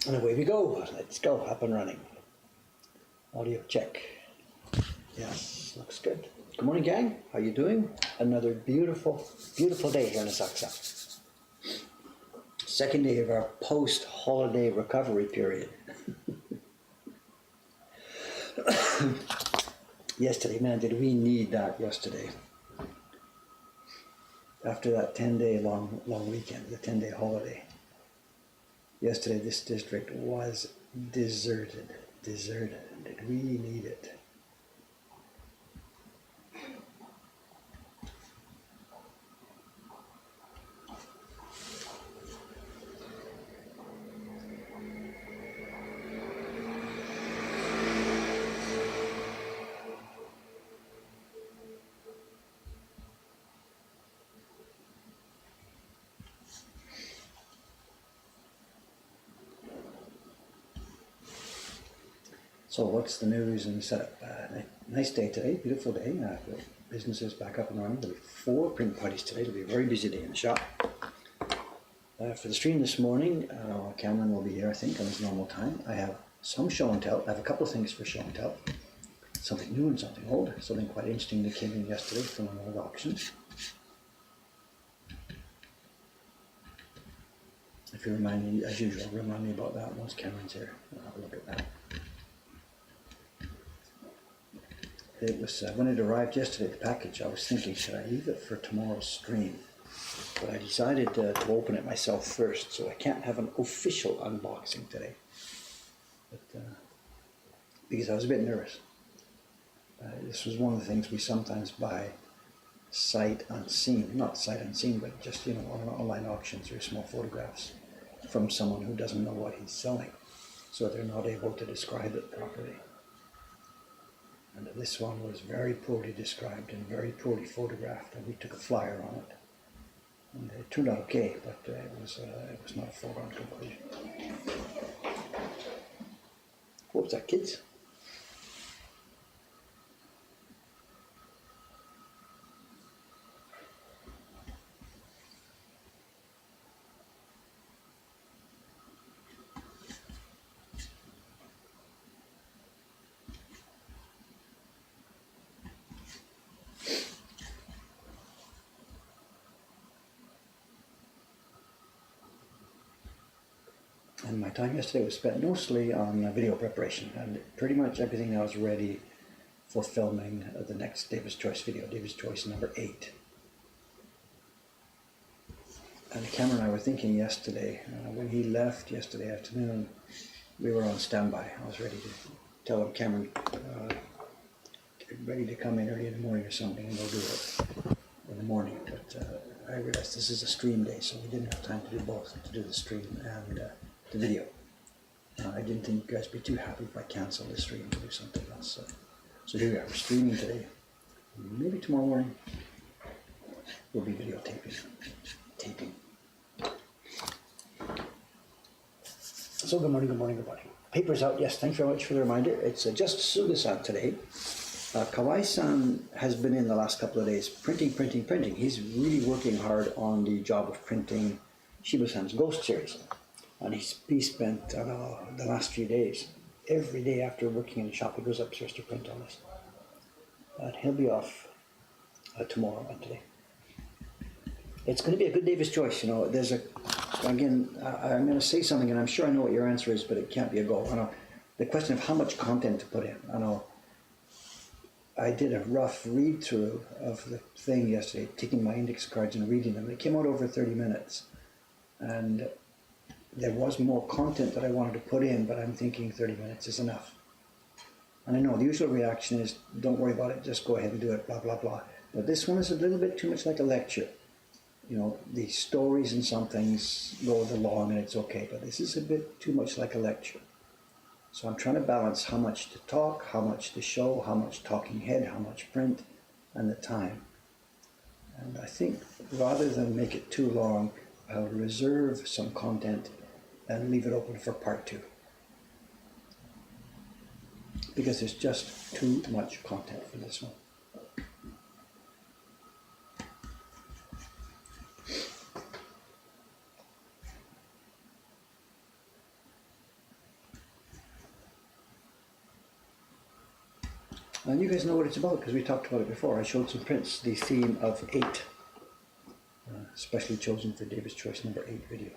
And away we go. Let's go. Up and running. Audio check. Yes, looks good. Good morning, gang. How you doing? Another beautiful, beautiful day here in Asakusa. Second day of our post-holiday recovery period. Yesterday, man, did we need that yesterday. After that 10-day long weekend, the 10-day holiday. Yesterday, this district was deserted. Did we need it? So what's the news and setup? Nice day today, beautiful day. Businesses back up and running. There'll be 4 print parties today. It'll be a very busy day in the shop. For the stream this morning, Cameron will be here, I think, on his normal time. I have some show and tell. I have a couple of things for show and tell. Something new and something old. Something quite interesting that came in yesterday from one of the auctions. If you remind me, as usual, remind me about that once Cameron's here. I'll have a look at that. It was when it arrived yesterday, the package, I was thinking, should I leave it for tomorrow's stream? But I decided to open it myself first, so I can't have an official unboxing today. But, because I was a bit nervous. This was one of the things we sometimes buy sight unseen, not sight unseen, but just, on online auctions or small photographs from someone who doesn't know what he's selling, so they're not able to describe it properly. And this one was very poorly described and very poorly photographed, and we took a flyer on it. And it turned out okay, but it was not a foregone conclusion. What was that, kids? And my time yesterday was spent mostly on video preparation, and pretty much everything I was ready for filming the next David's Choice video, David's Choice number 8. And Cameron and I were thinking yesterday, when he left yesterday afternoon, we were on standby. I was ready to tell him, Cameron, get ready to come in early in the morning or something, and we'll do it in the morning. But I realized this is a stream day, so we didn't have time to do both, to do the stream and the video. I didn't think you guys would be too happy if I canceled the stream to do something else. So here we are, we're streaming today. Maybe tomorrow morning we'll be videotaping. So good morning, everybody. Paper's out, yes, thanks very much for the reminder. It's just Suga-san today. Kawai-san has been in the last couple of days printing. He's really working hard on the job of printing Shiba-san's Ghost series. And he spent the last few days, every day after working in the shop, he goes upstairs to print on this. And he'll be off tomorrow and today. It's going to be a good David's Choice. There's I'm going to say something, and I'm sure I know what your answer is, but it can't be a go. The question of how much content to put in. I did a rough read-through of the thing yesterday, taking my index cards and reading them. It came out over 30 minutes. And there was more content that I wanted to put in, but I'm thinking 30 minutes is enough. And I know the usual reaction is, don't worry about it, just go ahead and do it, blah, blah, blah. But this one is a little bit too much like a lecture. The stories and some things go along and it's okay, but this is a bit too much like a lecture. So I'm trying to balance how much to talk, how much to show, how much talking head, how much print, and the time. And I think rather than make it too long, I'll reserve some content and leave it open for part 2. Because there's just too much content for this one. And you guys know what it's about because we talked about it before. I showed some prints, the theme of 8, specially chosen for David's Choice number 8 video.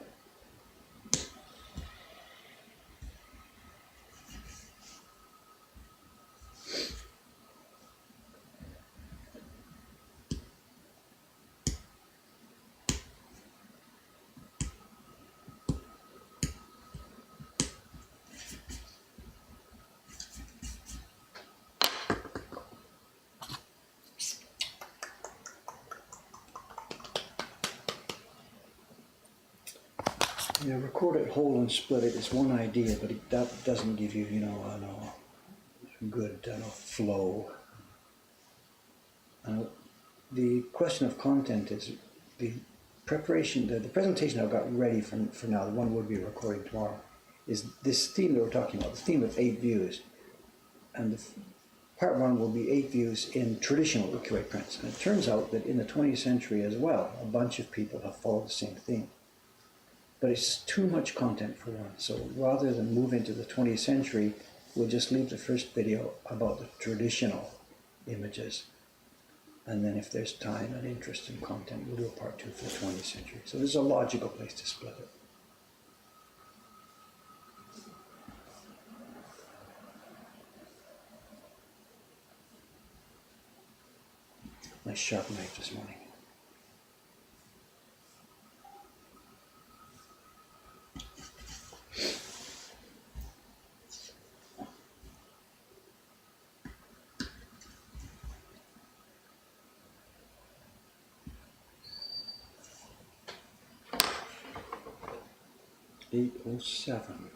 Yeah, record it whole and split it is one idea, but that doesn't give you, good flow. The question of content is the preparation, the presentation I've got ready for now, the one we'll be recording tomorrow, is this theme that we're talking about, the theme of 8 views. And part 1 will be 8 views in traditional ukiyo-e prints. And it turns out that in the 20th century as well, a bunch of people have followed the same theme. But it's too much content for one. So rather than move into the 20th century, we'll just leave the first video about the traditional images. And then if there's time and interest in content, we'll do a part 2 for the 20th century. So this is a logical place to split it. Nice sharp knife this morning. $8:07.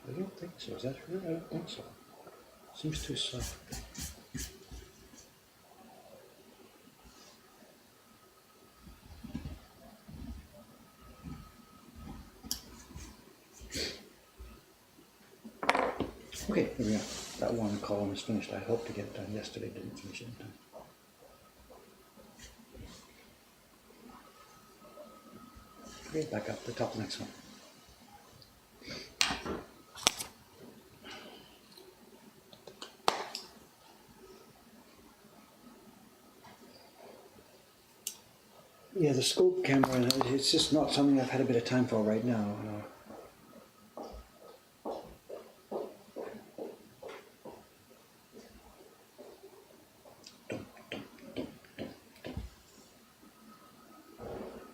I don't think so. Is that true? I don't think so. Seems too soft. Okay, there we go. That one column is finished. I hoped to get it done yesterday, didn't finish it in time. Okay, back up to the top of the next one. Yeah, the scope camera, it's just not something I've had a bit of time for right now.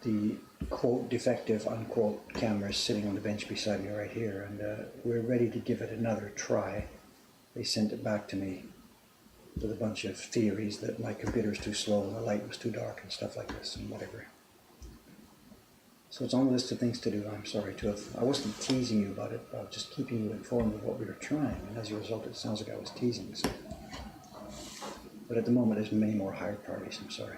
The quote defective unquote camera is sitting on the bench beside me right here, and we're ready to give it another try. They sent it back to me with a bunch of theories that my computer's too slow and the light was too dark and stuff like this and whatever. So it's on the list of things to do. I'm sorry to have, I wasn't teasing you about it, I was just keeping you informed of what we were trying, and as a result it sounds like I was teasing. So. But at the moment there's many more hired parties, I'm sorry.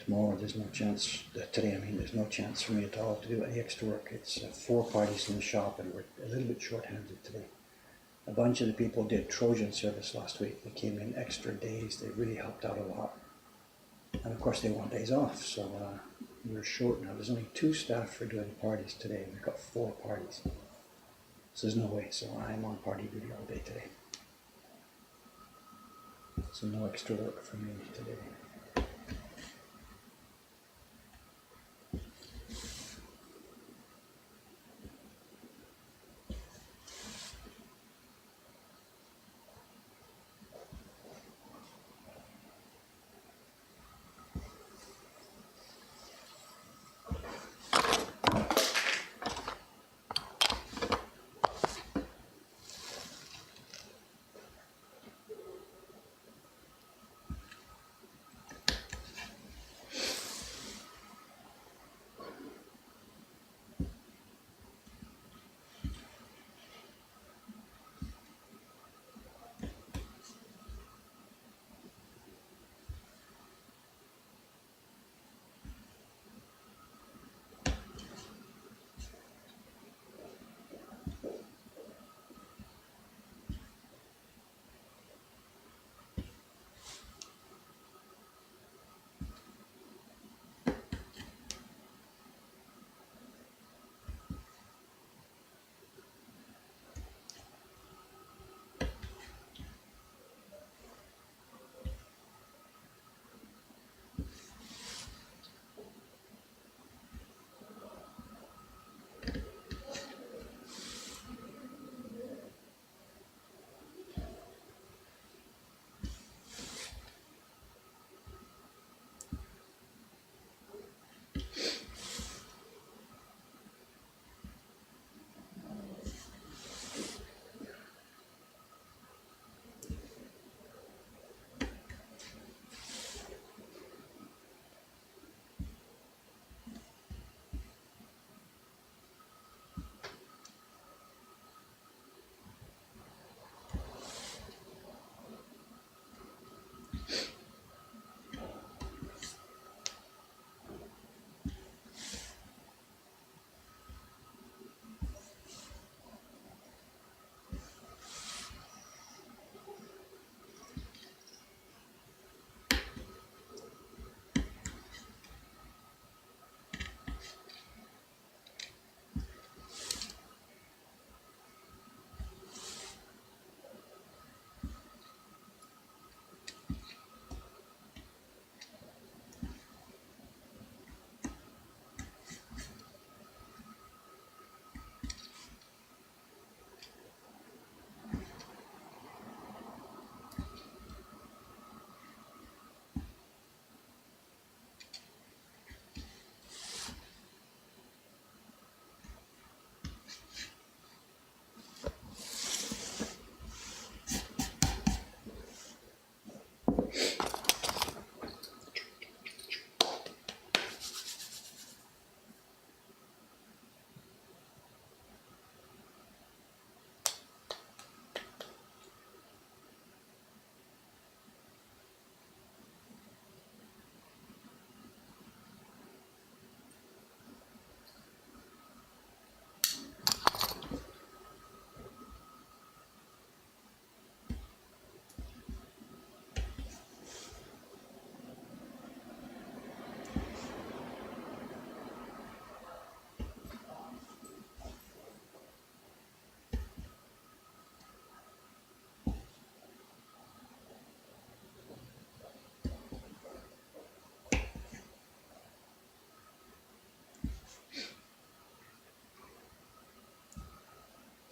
Tomorrow there's no chance, today I mean, there's no chance for me at all to do any extra work. It's 4 parties in the shop and we're a little bit short-handed today. A bunch of the people did Trojan service last week. They came in extra days, they really helped out a lot. And of course they want days off, so we're short now. There's only 2 staff for doing parties today and we've got 4 parties. So there's no way, so I'm on party duty all day today. So no extra work for me today.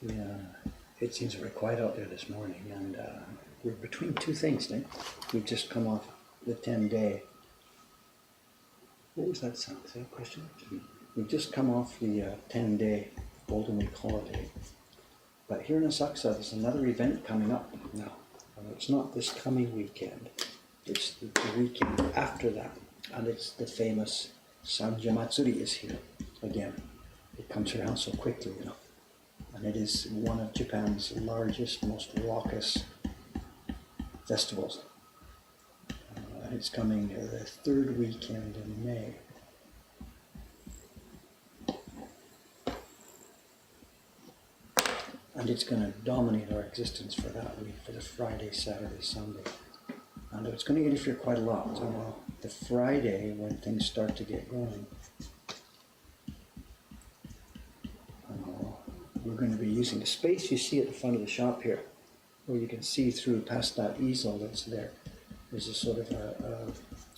Yeah, it seems very quiet out there this morning, and we're between two things, Nick. We've just come off the 10-day. What was that sound? Is that a question? We've just come off the 10-day Golden Week holiday. But here in Asakusa, there's another event coming up now. It's not this coming weekend. It's the weekend after that. And it's the famous Sanja Matsuri is here again. It comes around so quickly, you know. And it is one of Japan's largest, most raucous festivals. And it's coming the third weekend in May. And it's going to dominate our existence for that week, for the Friday, Saturday, Sunday. And it's going to interfere quite a lot. So, the Friday, when things start to get going, we're going to be using the space you see at the front of the shop here, where you can see through past that easel that's there. There's a sort of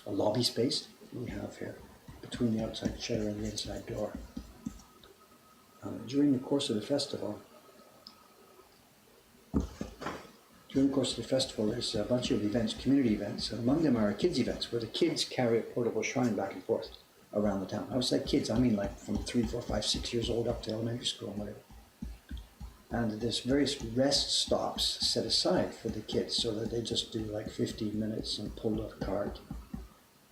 a lobby space we have here between the outside shutter and the inside door. During the course of the festival, there's a bunch of events, community events, and among them are kids events, where the kids carry a portable shrine back and forth around the town. I would say kids, I mean like from 3, 4, 5, 6 years old up to elementary school and whatever. And there's various rest stops set aside for the kids so that they just do like 15 minutes and pull out a cart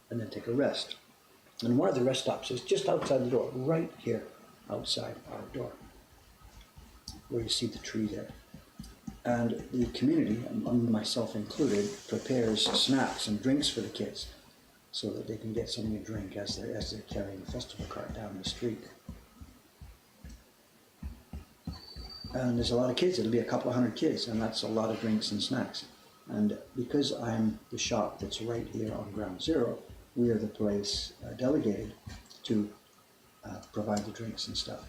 and then take a rest. And one of the rest stops is just outside the door, right here outside our door, where you see the tree there. And the community, myself included, prepares snacks and drinks for the kids so that they can get something to drink as they're carrying the festival cart down the street. And there's a lot of kids. It'll be a couple of hundred kids, and that's a lot of drinks and snacks. And because I'm the shop that's right here on Ground Zero, we are the place delegated to provide the drinks and stuff.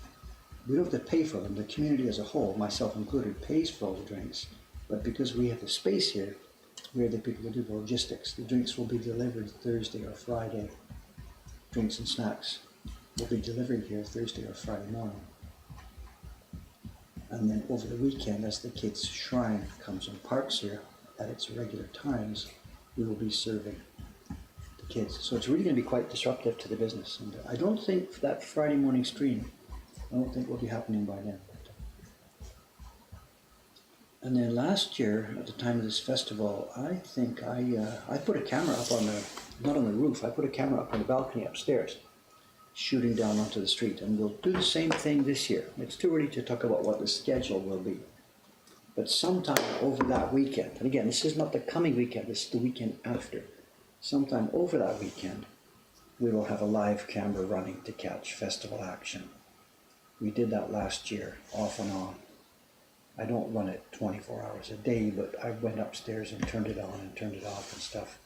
We don't have to pay for them. The community as a whole, myself included, pays for all the drinks. But because we have the space here, we're the people that do the logistics. The drinks will be delivered Thursday or Friday. Drinks and snacks will be delivered here Thursday or Friday morning. And then over the weekend, as the kids' shrine comes and parks here at its regular times, we will be serving the kids. So it's really going to be quite disruptive to the business. And I don't think that Friday morning stream, I don't think will be happening by then. And then last year, at the time of this festival, I think I put a camera up on the, not on the roof, I put a camera up on the balcony upstairs, shooting down onto the street. And we'll do the same thing this year. It's too early to talk about what the schedule will be. But sometime over that weekend, and again, this is not the coming weekend, this is the weekend after. Sometime over that weekend, we will have a live camera running to catch festival action. We did that last year, off and on. I don't run it 24 hours a day, but I went upstairs and turned it on and turned it off and stuff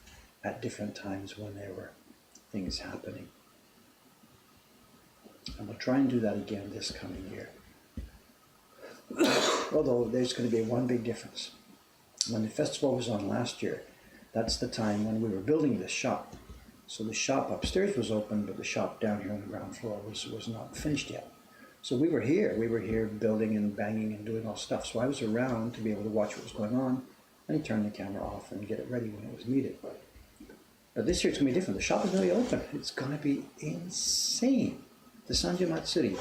at different times when there were things happening. And we'll try and do that again this coming year. Although there's going to be one big difference. When the festival was on last year, that's the time when we were building this shop. So the shop upstairs was open, but the shop down here on the ground floor was not finished yet. So we were here building and banging and doing all stuff. So I was around to be able to watch what was going on and turn the camera off and get it ready when it was needed. But this year it's going to be different. The shop is going to be open. It's going to be insane. The Sanja Matsuri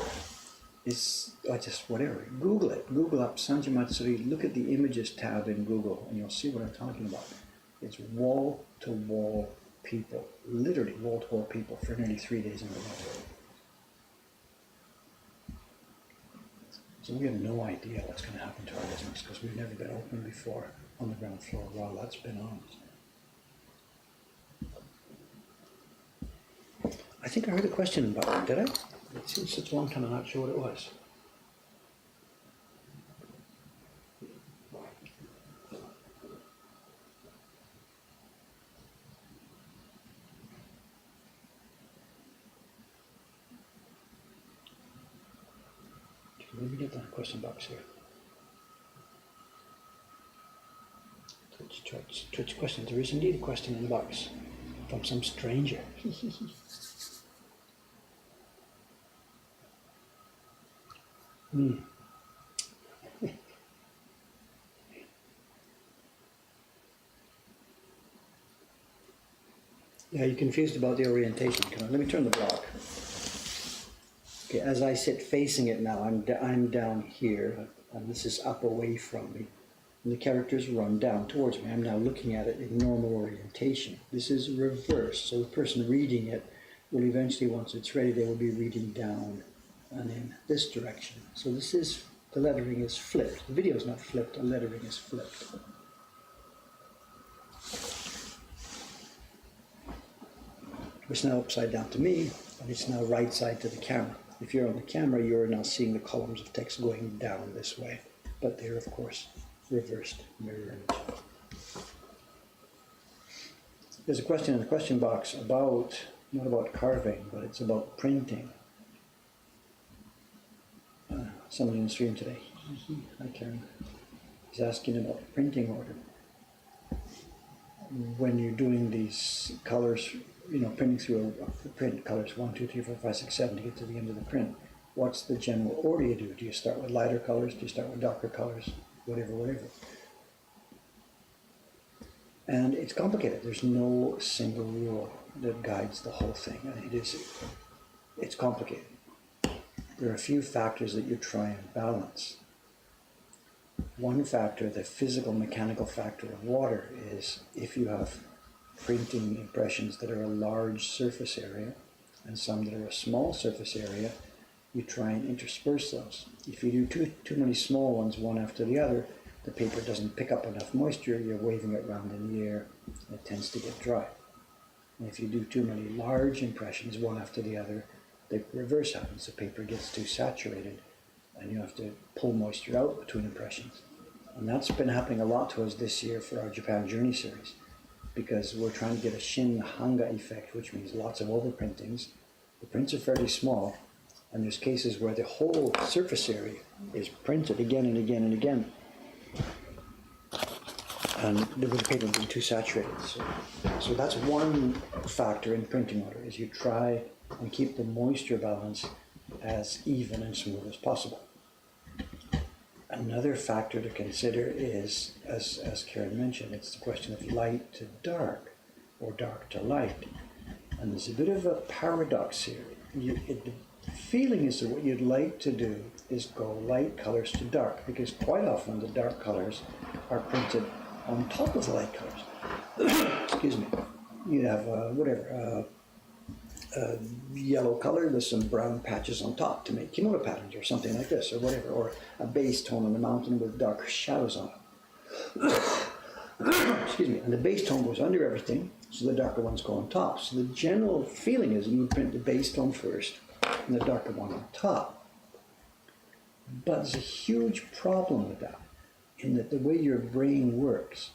is, just whatever, Google it. Google up Sanja Matsuri, look at the images tab in Google, and you'll see what I'm talking about. It's wall-to-wall people, literally wall-to-wall people for nearly 3 days in a row. So we have no idea what's going to happen to our business because we've never been open before on the ground floor while that's been on. I think I heard a question about it, did I? It seems such a long time, I'm not sure what it was. Let me get that question box here. Twitch question. There is indeed a question in the box from some stranger. Yeah, you're confused about the orientation. Come on, let me turn the block. Okay, as I sit facing it now, I'm down here, and this is up away from me. And the characters run down towards me. I'm now looking at it in normal orientation. This is reversed, so the person reading it will eventually, once it's ready, they will be reading down and in this direction. So this is, the lettering is flipped. The video is not flipped, the lettering is flipped. It's now upside down to me, and it's now right side to the camera. If you're on the camera, you're now seeing the columns of text going down this way, but they're, of course, reversed mirror image. There's a question in the question box about, not about carving, but it's about printing. Somebody in the stream today, hi Karen, is asking about the printing order. When you're doing these colors, you know, printing through a print, colors 1, 2, 3, 4, 5, 6, 7 to get to the end of the print, what's the general order you do? Do you start with lighter colors? Do you start with darker colors? Whatever. And it's complicated. There's no single rule that guides the whole thing. And it's complicated. There are a few factors that you try and balance. One factor, the physical mechanical factor of water, is if you have printing impressions that are a large surface area and some that are a small surface area, you try and intersperse those. If you do too many small ones one after the other, the paper doesn't pick up enough moisture, you're waving it around in the air, and it tends to get dry. And if you do too many large impressions one after the other, the reverse happens. The paper gets too saturated and you have to pull moisture out between impressions. And that's been happening a lot to us this year for our Japan Journey series, because we're trying to get a Shin Hanga effect, which means lots of overprintings. The prints are fairly small, and there's cases where the whole surface area is printed again and again and again, and the paper being too saturated. So that's one factor in printing order, is you try and keep the moisture balance as even and smooth as possible. Another factor to consider is, as Karen mentioned, it's the question of light to dark or dark to light. And there's a bit of a paradox here. The feeling is that what you'd like to do is go light colors to dark, because quite often the dark colors are printed on top of the light colors. Excuse me. You have yellow color with some brown patches on top to make kimono patterns or something like this, or whatever, or a base tone on the mountain with dark shadows on it. Excuse me. And the base tone goes under everything, so the darker ones go on top. So the general feeling is you print the base tone first and the darker one on top. But there's a huge problem with that, in that the way your brain works,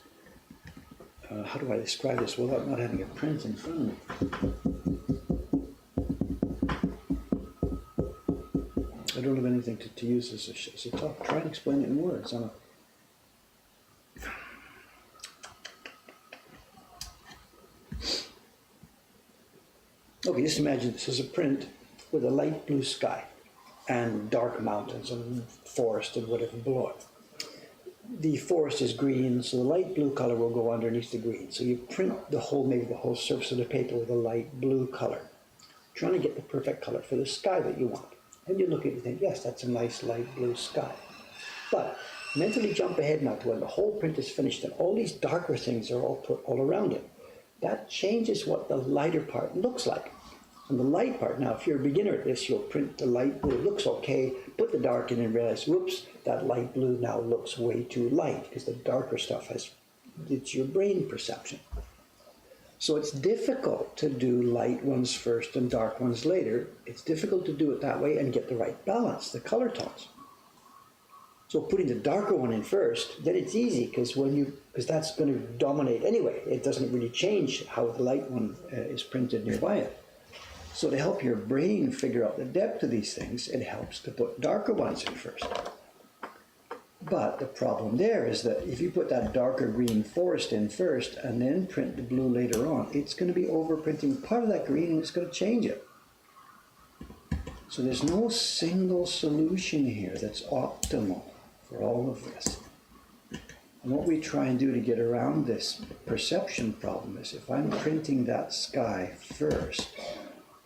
how do I describe this without not having a print in front of me? I don't have anything to use as a talk. Try and explain it in words. Okay, just imagine this as a print with a light blue sky and dark mountains and forest and whatever below it. The forest is green, so the light blue color will go underneath the green. So you print maybe the whole surface of the paper with a light blue color, trying to get the perfect color for the sky that you want. And you look at it and think, yes, that's a nice light blue sky. But mentally jump ahead now to when the whole print is finished and all these darker things are all put all around it. That changes what the lighter part looks like. And the light part, now if you're a beginner at this, you'll print the light blue, it looks okay, put the dark in and realize, whoops, that light blue now looks way too light, because the darker stuff it's your brain perception. So it's difficult to do light ones first and dark ones later. It's difficult to do it that way and get the right balance, the color tones. So putting the darker one in first, then it's easy, because that's going to dominate anyway. It doesn't really change how the light one is printed nearby it. So to help your brain figure out the depth of these things, it helps to put darker ones in first. But the problem there is that if you put that darker green forest in first and then print the blue later on, it's going to be overprinting part of that green and it's going to change it. So there's no single solution here that's optimal for all of this. And what we try and do to get around this perception problem is if I'm printing that sky first,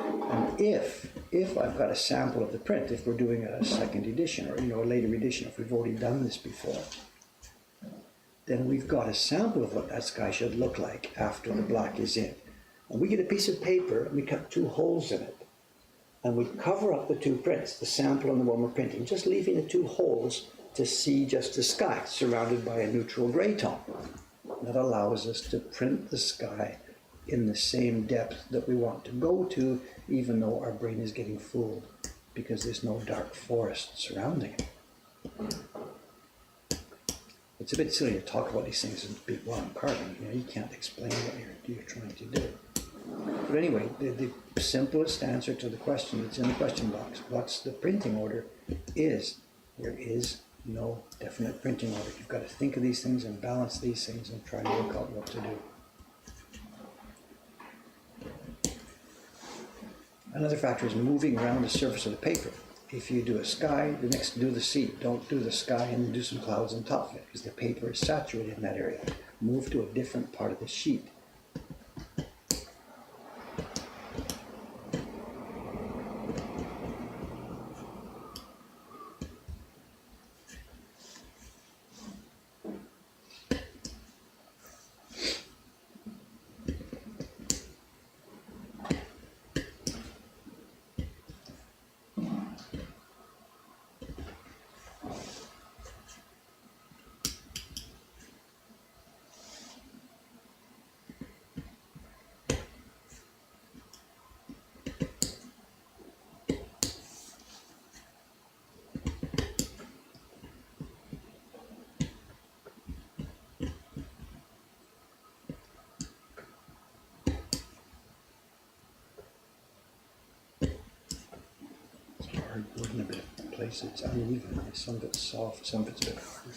and if I've got a sample of the print, if we're doing a second edition or a later edition, if we've already done this before, then we've got a sample of what that sky should look like after the black is in. And we get a piece of paper and we cut 2 holes in it. And we cover up the 2 prints, the sample and the one we're printing, just leaving the 2 holes to see just the sky surrounded by a neutral gray tone. That allows us to print the sky in the same depth that we want to go to, even though our brain is getting fooled because there's no dark forest surrounding it. It's a bit silly to talk about these things while I'm carving. You can't explain what you're trying to do. But anyway, the simplest answer to the question that's in the question box, what's the printing order, is there is no definite printing order. You've got to think of these things and balance these things and try to work out what to do. Another factor is moving around the surface of the paper. If you do a sky, the next do the sea. Don't do the sky and do some clouds on top of it because the paper is saturated in that area. Move to a different part of the sheet. Hard wood in a bit of places. It's uneven. Some of it's soft, some of it's a bit hard.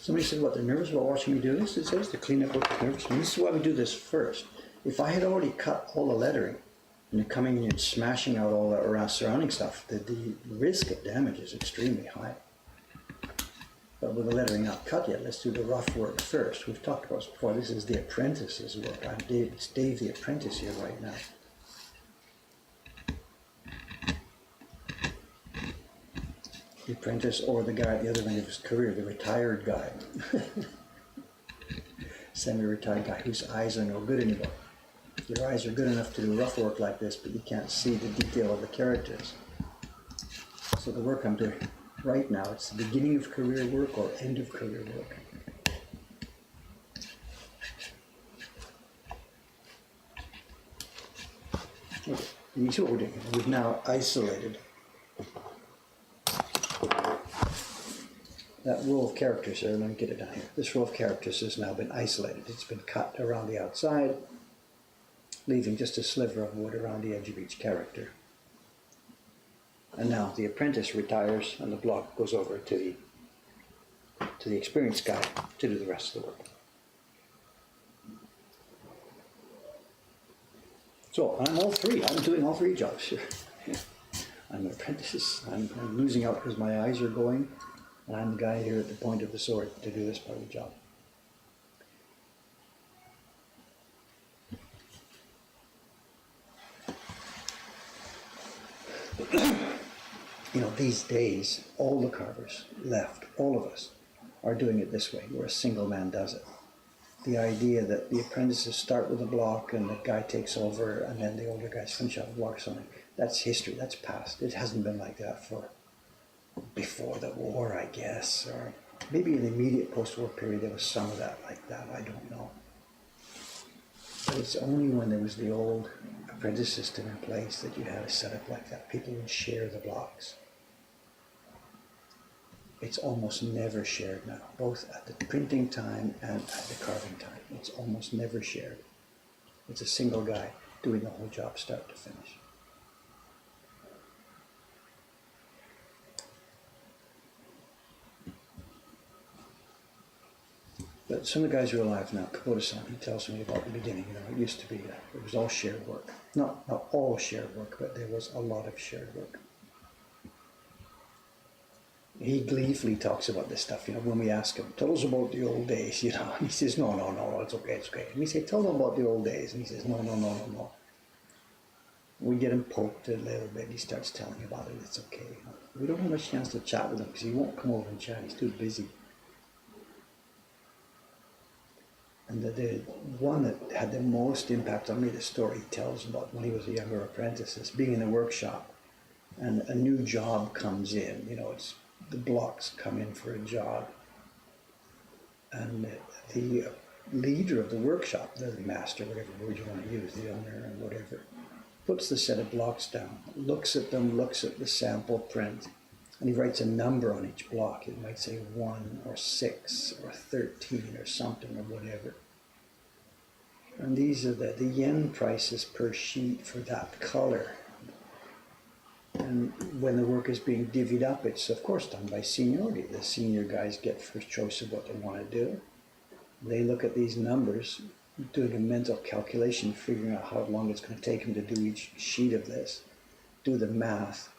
Somebody said, what, they're nervous about watching me do this? It says to clean up what they're nervous. And this is why we do this first. If I had already cut all the lettering and you're coming in and smashing out all the around surrounding stuff, the risk of damage is extremely high. But with the lettering not cut yet, let's do the rough work first. We've talked about this before. This is the apprentice's work. It's Dave the apprentice here right now. The apprentice, or the guy at the other end of his career, the retired guy. Semi-retired guy whose eyes are no good anymore. Your eyes are good enough to do rough work like this, but you can't see the detail of the characters. So the work I'm doing right now, it's the beginning of career work or end of career work. Okay, you see what we're doing? We've now isolated that row of characters there. Let me get it down here. This row of characters has now been isolated. It's been cut around the outside, leaving just a sliver of wood around the edge of each character. And now the apprentice retires and the block goes over to the experienced guy to do the rest of the work. So I'm all three. I'm doing all three jobs here. I'm an apprentice. I'm losing out because my eyes are going. And I'm the guy here at the point of the sword to do this part of the job. You know, these days, all the carvers left, all of us, are doing it this way, where a single man does it. The idea that the apprentices start with a block and the guy takes over and then the older guys finish out a block or something, that's history, that's past. It hasn't been like that for before the war, I guess, or maybe in the immediate post-war period there was some of that like that, I don't know. But it's only when there was the old apprentice system in place that you had a setup like that. People would share the blocks. It's almost never shared now, both at the printing time and at the carving time. It's almost never shared. It's a single guy doing the whole job start to finish. But some of the guys who are alive now, Kubota-san, he tells me about the beginning. It used to be, it was all shared work. Not all shared work, but there was a lot of shared work. He gleefully talks about this stuff, when we ask him, tell us about the old days, and he says, no, it's okay. And we say, tell them about the old days, and he says, no. We get him poked a little bit, he starts telling about it, it's okay. We don't have much chance to chat with him, because he won't come over and chat, he's too busy. And the one that had the most impact on me, the story he tells about when he was a younger apprentice, is being in the workshop, and a new job comes in, it's the blocks come in for a job, and the leader of the workshop, the master, whatever word you want to use, the owner or whatever, puts the set of blocks down, looks at them, looks at the sample print, and he writes a number on each block. It might say 1 or 6 or 13 or something or whatever. And these are the yen prices per sheet for that color. And when the work is being divvied up, it's of course done by seniority. The senior guys get first choice of what they want to do. They look at these numbers, doing a mental calculation, figuring out how long it's going to take them to do each sheet of this, do the math,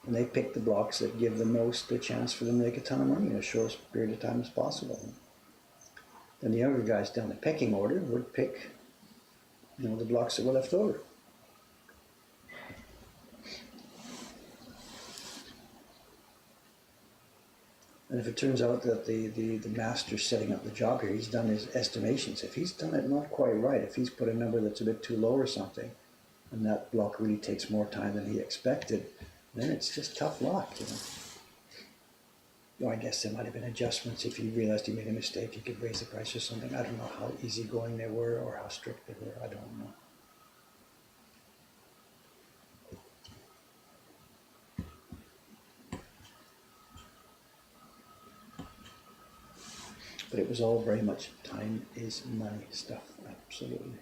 and they pick the blocks that give the most a chance for them to make a ton of money in a short period of time as possible. Then the younger guys down the pecking order would pick, the blocks that were left over. And if it turns out that the master's setting up the job here, he's done his estimations. If he's done it not quite right, if he's put a number that's a bit too low or something, and that block really takes more time than he expected, then it's just tough luck, I guess there might have been adjustments. If he realized he made a mistake, he could raise the price or something. I don't know how easygoing they were or how strict they were. I don't know. But it was all very much time is money stuff, absolutely.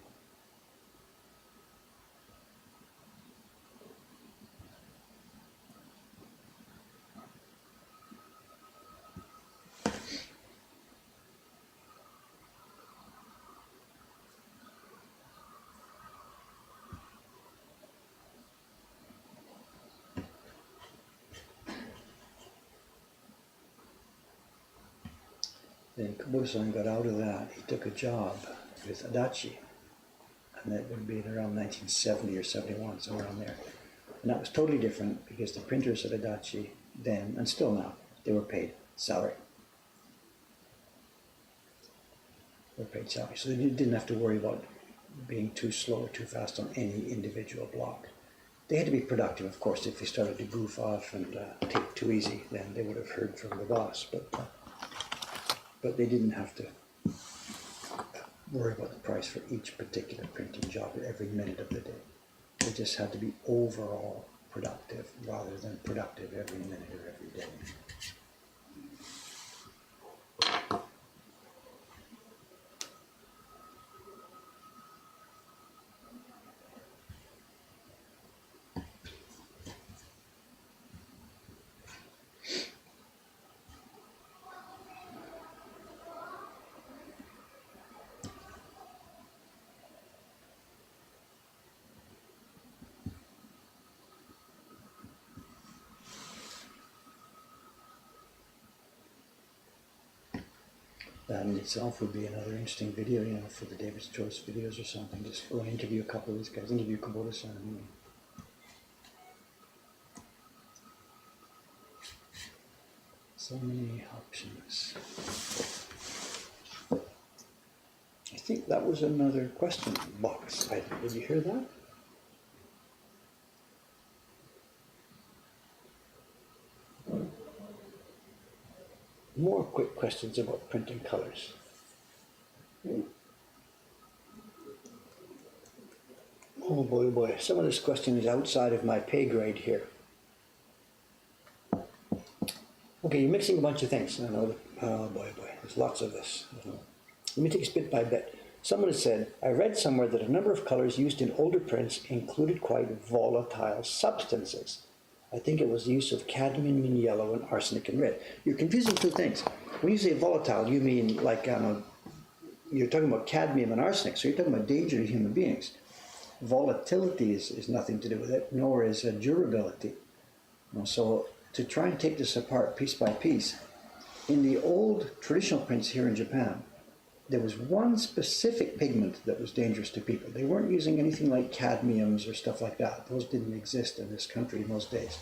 Then Kubota-san got out of that. He took a job with Adachi, and that would have been around 1970 or 71, somewhere around there. And that was totally different because the printers at Adachi then, and still now, they were paid salary. They were paid salary. So they didn't have to worry about being too slow or too fast on any individual block. They had to be productive, of course. If they started to goof off and take it too easy, then they would have heard from the boss. But they didn't have to worry about the price for each particular printing job every minute of the day. They just had to be overall productive rather than productive every minute of every day. That in itself would be another interesting video, for the David's Choice videos or something. Just go and interview a couple of these guys, interview Kubota-san. So many options. I think that was another question box item. Did you hear that? More quick questions about printing colors. Oh boy, oh boy. Some of this question is outside of my pay grade here. Okay, you're mixing a bunch of things. I know. Oh boy, boy. There's lots of this. Let me take it bit by bit. Someone has said, I read somewhere that a number of colors used in older prints included quite volatile substances. I think it was the use of cadmium in yellow and arsenic in red. You're confusing two things. When you say volatile, you mean like, you're talking about cadmium and arsenic, so you're talking about danger to human beings. Volatility is nothing to do with it, nor is durability. So to try and take this apart piece by piece, in the old traditional prints here in Japan, there was one specific pigment that was dangerous to people. They weren't using anything like cadmiums or stuff like that. Those didn't exist in this country in those days.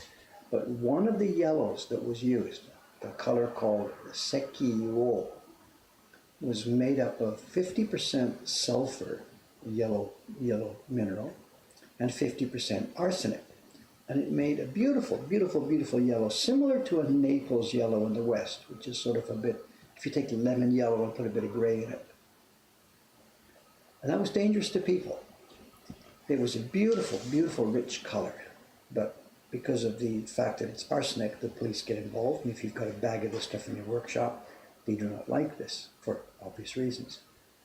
But one of the yellows that was used, the color called sekiwo, was made up of 50% sulfur, yellow mineral, and 50% arsenic. And it made a beautiful, beautiful, beautiful yellow, similar to a Naples yellow in the West, which is sort of a bit, if you take lemon yellow and put a bit of gray in it. And that was dangerous to people. It was a beautiful, beautiful, rich color. But because of the fact that it's arsenic, the police get involved. And if you've got a bag of this stuff in your workshop, they do not like this for obvious reasons.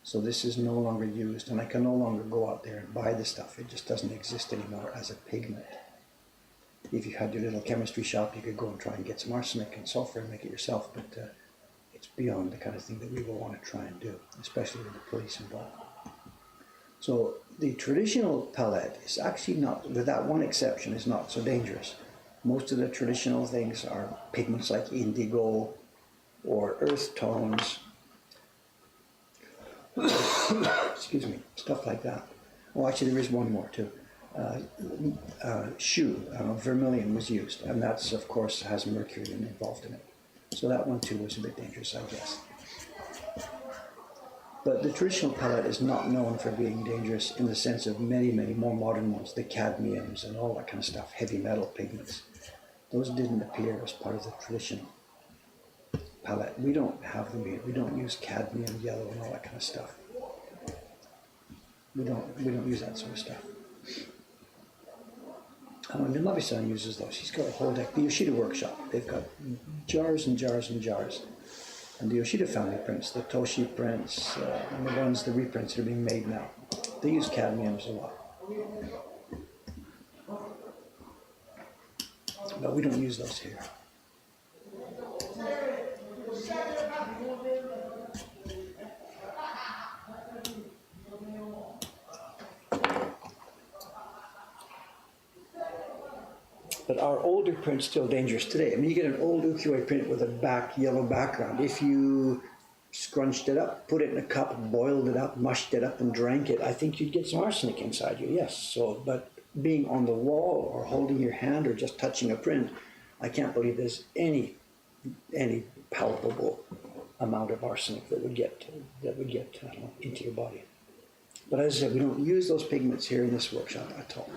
So this is no longer used, and I can no longer go out there and buy the stuff. It just doesn't exist anymore as a pigment. If you had your little chemistry shop, you could go and try and get some arsenic and sulfur and make it yourself, but it's beyond the kind of thing that we will want to try and do, especially with the police involved. So the traditional palette is actually not, with that one exception, is not so dangerous. Most of the traditional things are pigments like indigo or earth tones, excuse me, stuff like that. Oh, actually there is one more too. Vermilion was used, and that's, of course, has mercury involved in it. So that one too was a bit dangerous, I guess. But the traditional palette is not known for being dangerous in the sense of many, many more modern ones, the cadmiums and all that kind of stuff, heavy metal pigments. Those didn't appear as part of the traditional palette. We don't have them here. We don't use cadmium, yellow, and all that kind of stuff. We don't use that sort of stuff. And Nabi-san uses those. He's got a whole deck. The Yoshida workshop, they've got jars and jars and jars. And the Yoshida family prints, the Toshi prints, and the ones, the reprints that are being made now, they use cadmiums a lot. But we don't use those here. But are older prints still dangerous today? I mean, you get an old ukiyo-e print with a yellow background. If you scrunched it up, put it in a cup, boiled it up, mushed it up, and drank it, I think you'd get some arsenic inside you, yes. So, but being on the wall or holding your hand or just touching a print, I can't believe there's any palpable amount of arsenic that would get into your body. But as I said, we don't use those pigments here in this workshop at all.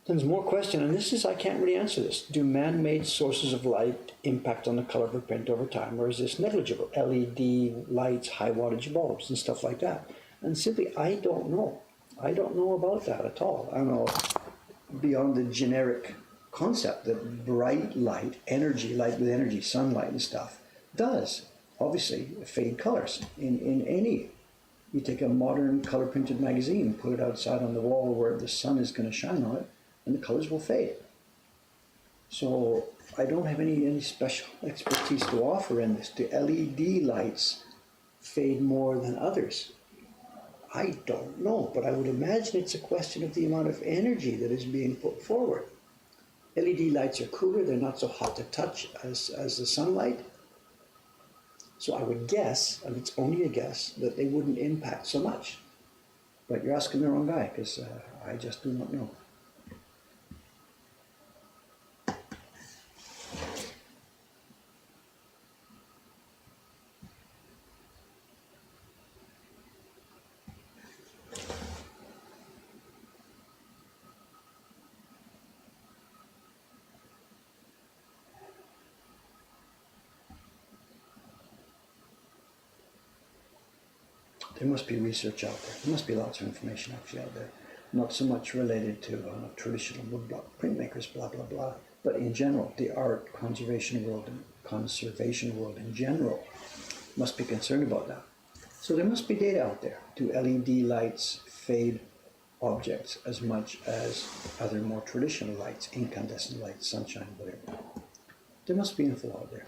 There's more question, and this is, I can't really answer this. Do man-made sources of light impact on the color of a print over time, or is this negligible? LED lights, high wattage bulbs, and stuff like that. And simply, I don't know. I don't know about that at all. I don't know beyond the generic concept that bright light, light with energy, sunlight and stuff, does, obviously, fade colors in any. You take a modern color-printed magazine, put it outside on the wall where the sun is going to shine on it, and the colors will fade. So I don't have any special expertise to offer in this. Do LED lights fade more than others? I don't know, but I would imagine it's a question of the amount of energy that is being put forward. LED lights are cooler, they're not so hot to touch as the sunlight. So I would guess, and it's only a guess, that they wouldn't impact so much. But you're asking the wrong guy, because I just do not know. There must be research out there. There must be lots of information actually out there. Not so much related to traditional woodblock printmakers, blah, blah, blah, but in general, the art conservation world in general must be concerned about that. So there must be data out there. Do LED lights fade objects as much as other more traditional lights, incandescent lights, sunshine, whatever? There must be info out there.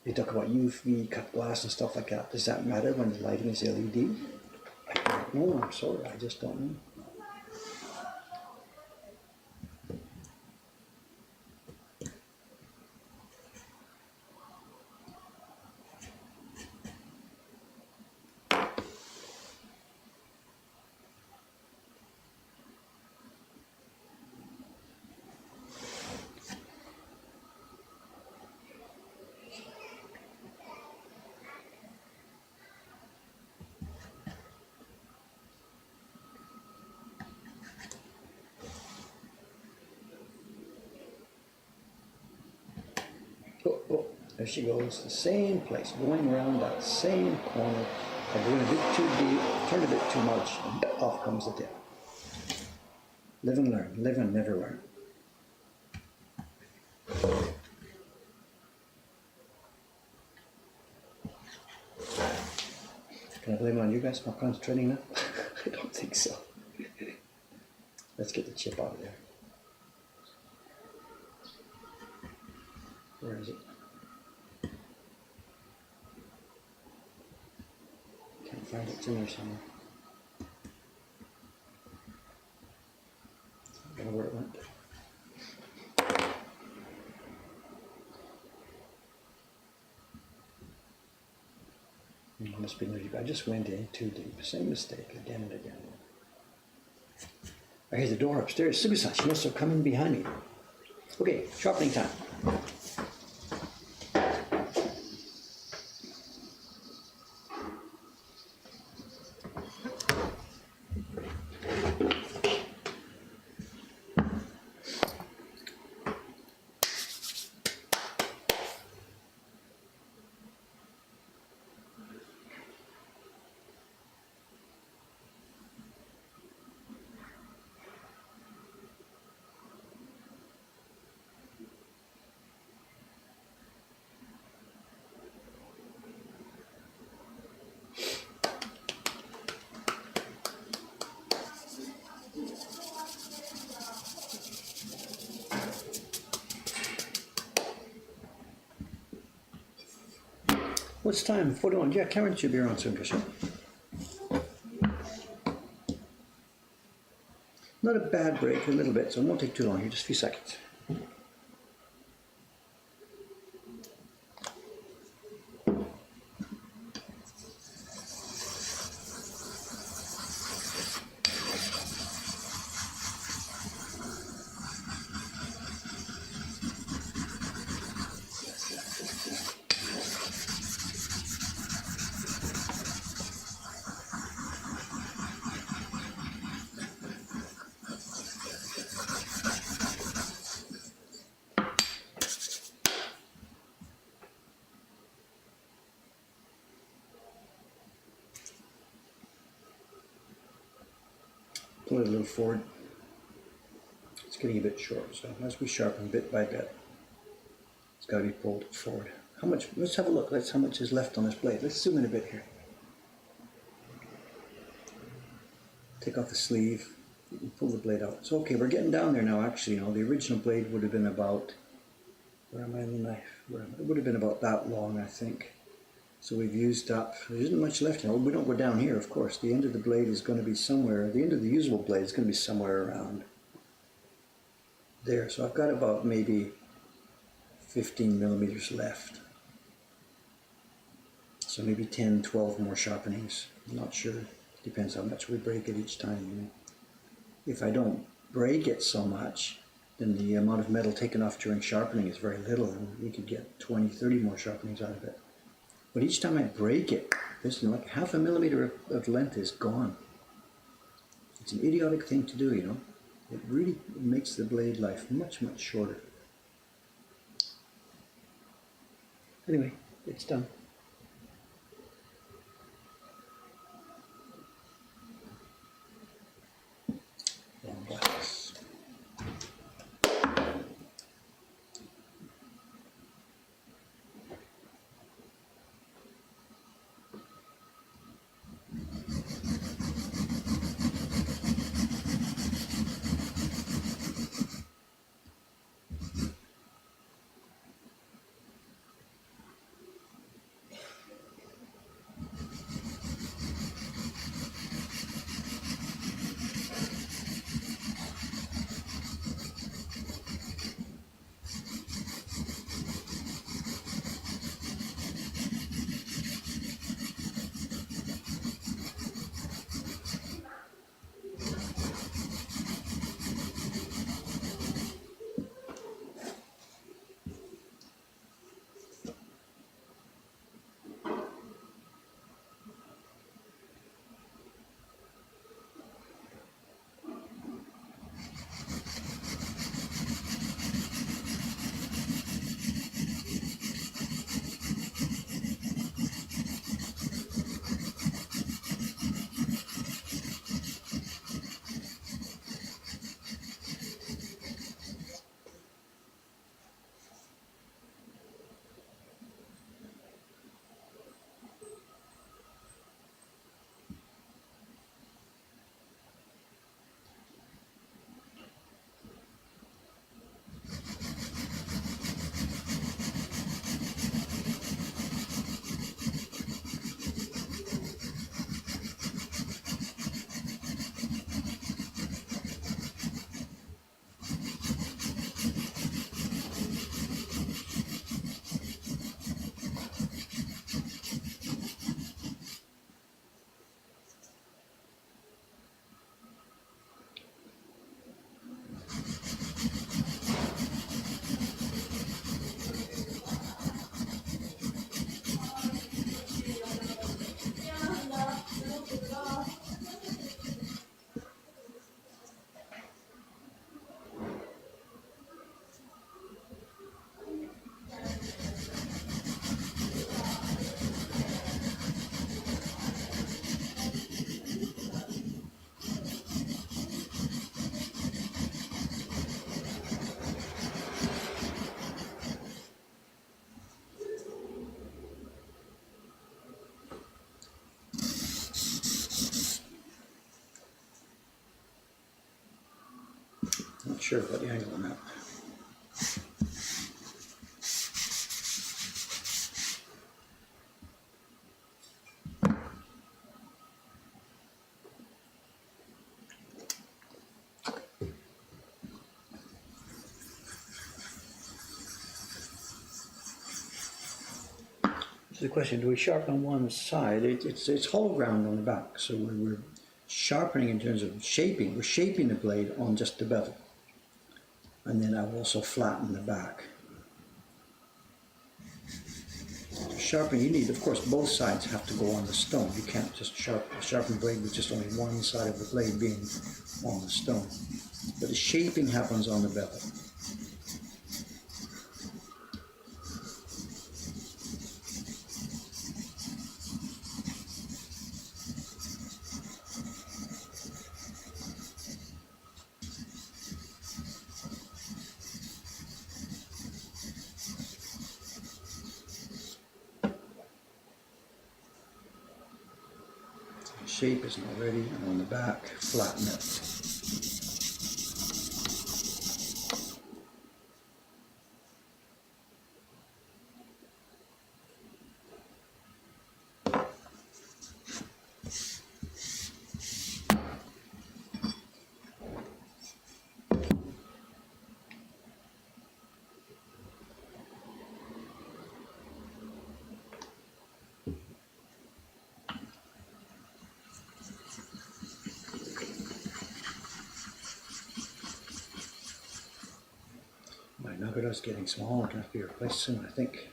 They talk about UV cut glass and stuff like that. Does that matter when the lighting is LED? I don't know, I'm sorry, I just don't know. Oh, there she goes, the same place, going around that same corner. I'm going a bit too deep, turn a bit too much, and off comes the tip. Live and learn, live and never learn. Can I blame it on you guys for not concentrating now? I don't think so. Let's get the chip out of there. Where is it? Can't find it. It's in there somewhere. I don't know where it went. It must be nearly deep. I just went in too deep. Same mistake again and again. I hear the door upstairs. Sugusa, she must have come in behind me. Okay, sharpening time. What's time? 41. Yeah, Karen should be around soon, Bishop. Not a bad break, a little bit, so it won't take too long here, just a few seconds. Pull it a little forward. It's getting a bit short, so as we sharpen bit by bit, it's got to be pulled forward. How much? Let's have a look. Let's how much is left on this blade. Let's zoom in a bit here. Take off the sleeve. You can pull the blade out. So okay, we're getting down there now. Actually, you know, the original blade would have been about. Where am I on the knife? It would have been about that long, I think. So we've used up, there isn't much left now. We don't go down here, of course. The end of the blade is going to be somewhere, the end of the usable blade is going to be somewhere around there. So I've got about maybe 15 millimeters left. So maybe 10, 12 more sharpenings. I'm not sure. Depends how much we break it each time. You know. If I don't break it so much, then the amount of metal taken off during sharpening is very little, and we could get 20, 30 more sharpenings out of it. But each time I break it, there's like half a millimeter of length is gone. It's an idiotic thing to do, you know. It really makes the blade life much, much shorter. Anyway, it's done. sure about the angle on that. So the question, do we sharpen on one side? It's hollow ground on the back, so we're sharpening in terms of shaping. We're shaping the blade on just the bevel. And then I'll also flatten the back. To sharpen, you need, of course, both sides have to go on the stone. You can't just sharpen the blade with just only one side of the blade being on the stone. But the shaping happens on the bevel. Shape is not ready, and on the back, flatten it. My nugget is getting small, it can have to be replaced soon, I think.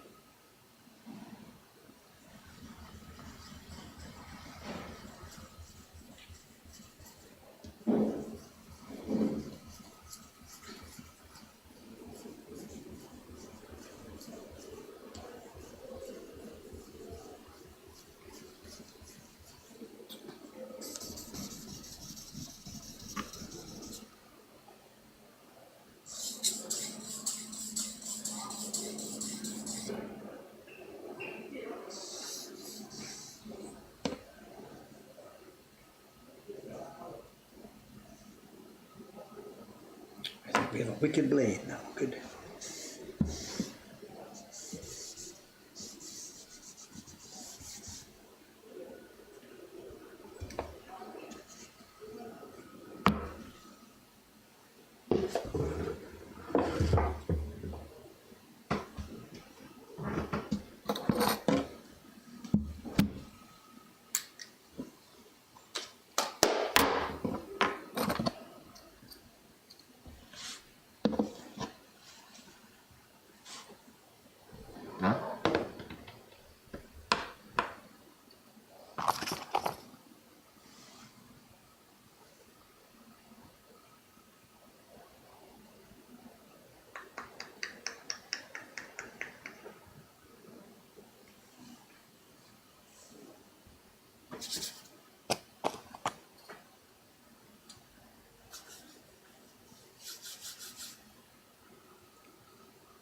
I think we have a wicked blade now, good.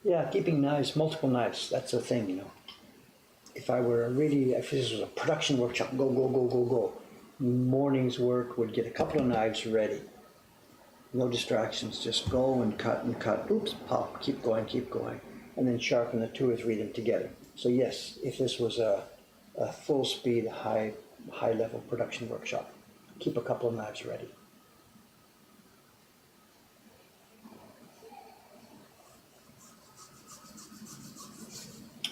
Yeah, keeping knives, multiple knives, that's the thing, you know. If this was a production workshop, go, go, go, go, go. Morning's work would get a couple of knives ready. No distractions, just go and cut, oops, pop, keep going, and then sharpen the two or three of them together. So yes, if this was a full speed, high level production workshop, keep a couple of knives ready.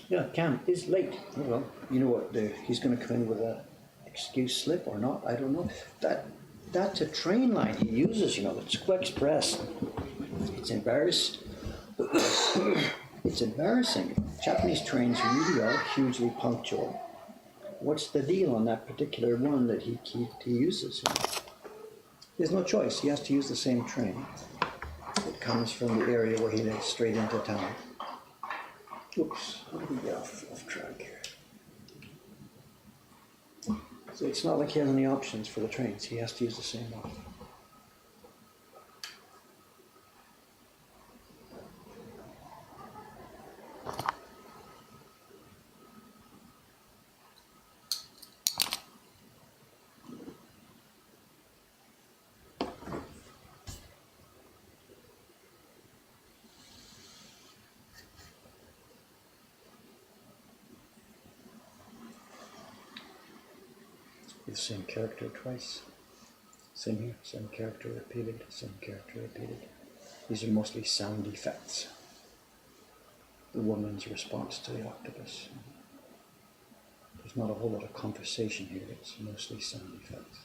Yeah, Cam is late. Oh well, you know what, he's going to come in with a excuse slip or not, I don't know. That's a train line he uses, you know, it's Express. It's embarrassing. It's embarrassing. Japanese trains really are hugely punctual. What's the deal on that particular one that he uses? He has no choice. He has to use the same train. It comes from the area where he lives straight into town. Oops, how did we get off track here? So it's not like he has any options for the trains. He has to use the same one. The same character twice. Same here, same character repeated, same character repeated. These are mostly sound effects. The woman's response to the octopus. There's not a whole lot of conversation here, it's mostly sound effects.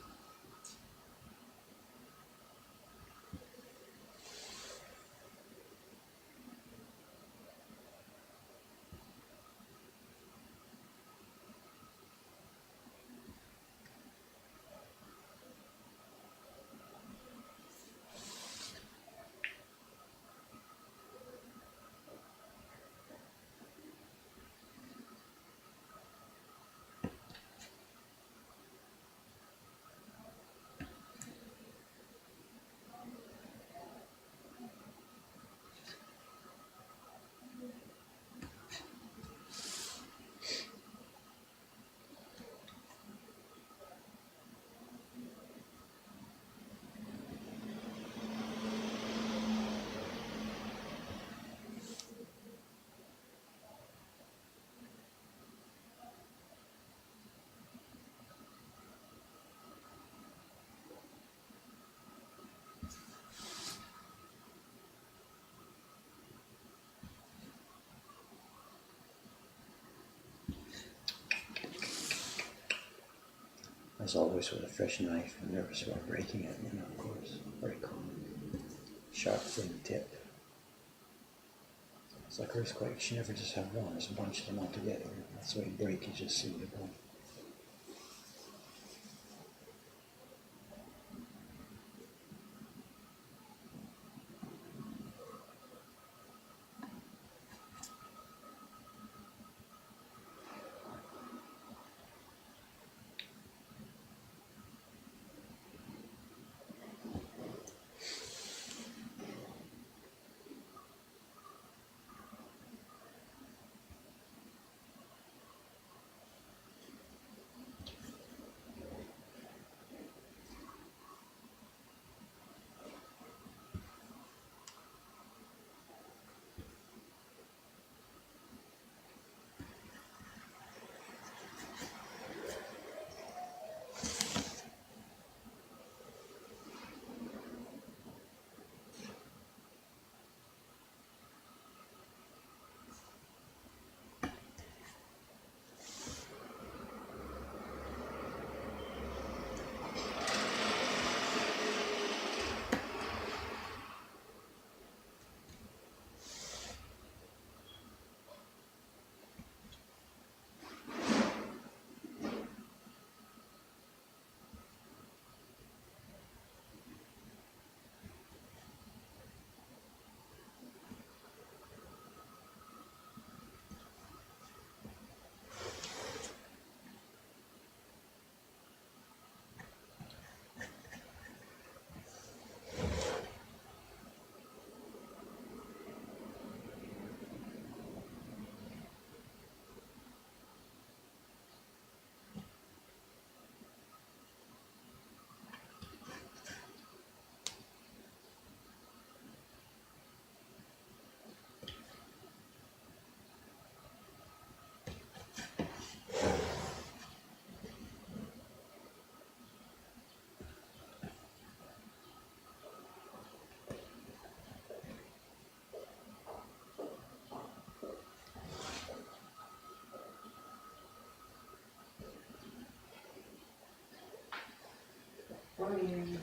As always with a fresh knife, I'm nervous about breaking it, of course. Very common. Sharp, thin tip. It's like earthquakes, you never just have one, there's a bunch of them all together. That's why you break, you just see the bone.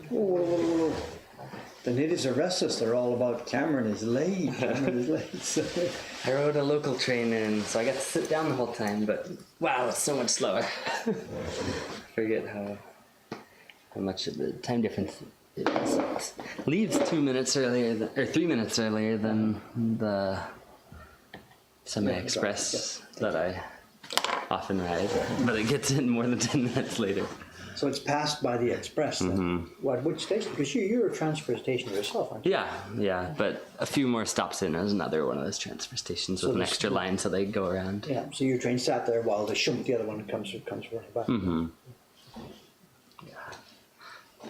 Whoa. The natives are restless. They're all about Cameron is late. Cameron is late. I rode a local train in, so I got to sit down the whole time, but wow, it's so much slower. Forget how much of the time difference it is. Leaves 2 minutes earlier, or 3 minutes earlier than the semi-express that I often ride, but it gets in more than 10 minutes later. So it's passed by the express then? Mm-hmm. What, which station? Because you're a transfer station yourself, aren't you? Yeah, but a few more stops in. There's another one of those transfer stations with an extra line so they go around. Yeah, so your train sat there while the other one comes running by. Mm-hmm. Yeah.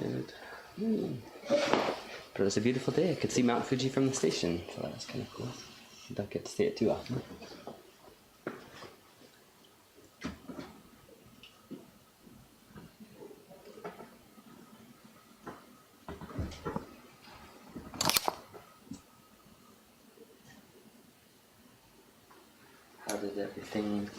Good. But it was a beautiful day. I could see Mount Fuji from the station, so that was kind of cool. You don't get to see it too often. did everything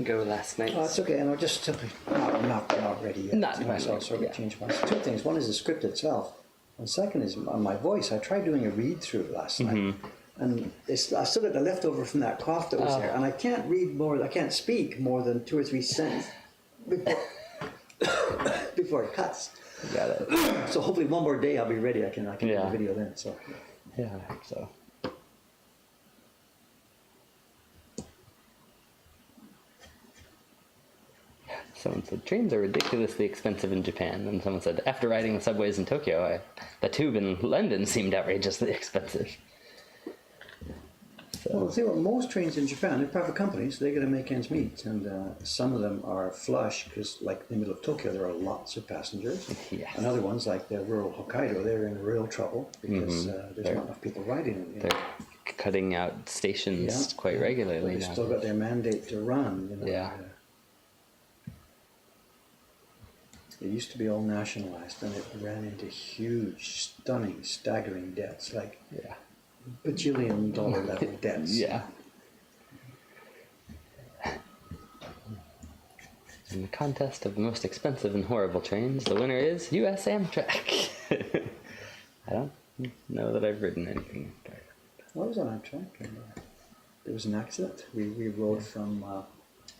go last night? Oh, it's okay, and I'll just simply not ready yet. Not so I'll sort of change my two things. One is the script itself, and second is my voice. I tried doing a read through last night, and I still got the leftover from that cough that was there, and I can't I can't speak more than 2 or 3 sentences before it cuts. Got it. So hopefully one more day I'll be ready. I can do the video then. So Yeah, I think so. Someone said trains are ridiculously expensive in Japan, and someone said after riding the subways in Tokyo, the tube in London seemed outrageously expensive. Well, see, most trains in Japan, they're private companies. They got to make ends meet, and some of them are flush because, like in the middle of Tokyo, there are lots of passengers. Yes. And other ones, like the rural Hokkaido, they're in real trouble because there's not enough people riding. They're cutting out stations quite regularly They've now. still got their mandate to run. Yeah. It used to be all nationalized, and it ran into huge, stunning, staggering debts, like bajillion-dollar level debts. Yeah. In the contest of the most expensive and horrible trains, the winner is U.S. Amtrak. I don't know that I've ridden anything. Well, I was on Amtrak, and there was an accident. We rode from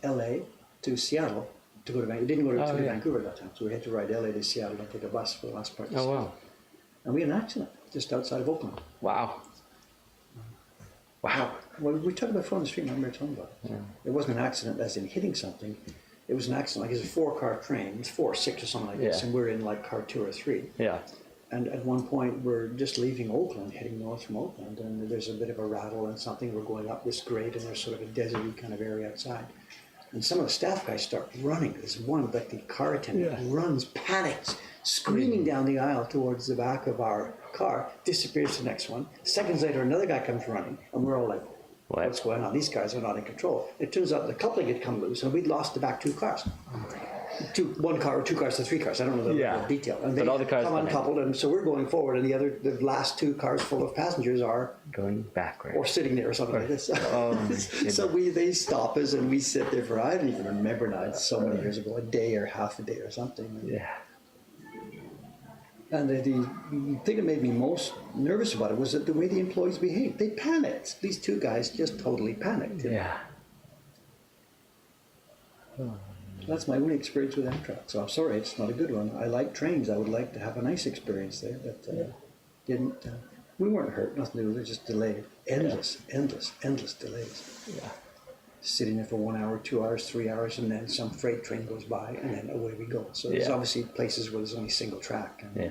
L.A. to Seattle to go to Vancouver. We didn't go to Vancouver at that time, so we had to ride L.A. to Seattle and take a bus for the last part. Oh, wow. And we had an accident just outside of Oakland. Wow. Wow. Well, we talked about it on the street, I remember talking about it. Yeah. It wasn't an accident as in hitting something. It was an accident, like it's a 4-car train. It's 4 or 6 or something like this, and we're in like car 2 or 3. Yeah. And at one point, we're just leaving Oakland, heading north from Oakland, and there's a bit of a rattle and something. We're going up this grade, and there's sort of a deserty kind of area outside. And some of the staff guys start running. There's one, like the car attendant, runs, panics, screaming down the aisle towards the back of our car, disappears to the next one. Seconds later, another guy comes running, and we're all like, what's going on? These guys are not in control. It turns out the coupling had come loose, and we'd lost the back 2 cars. 1 car or 2 cars to 3 cars. I don't know the detail. And they all the cars come uncoupled, and so we're going forward, and the last 2 cars full of passengers are going backwards or sitting there or something like this. So they stop us, and we sit there for I don't even remember now. It's so many years ago, a day or half a day or something. Yeah. And the thing that made me most nervous about it was that the way the employees behaved. They panicked. These 2 guys just totally panicked. Yeah. That's my only experience with Amtrak, so I'm sorry, it's not a good one. I like trains. I would like to have a nice experience there, but didn't. We weren't hurt, nothing to do with it, just delayed. Endless delays. Yeah. Sitting there for 1 hour, 2 hours, 3 hours, and then some freight train goes by, and then away we go. So there's obviously places where there's only single track. And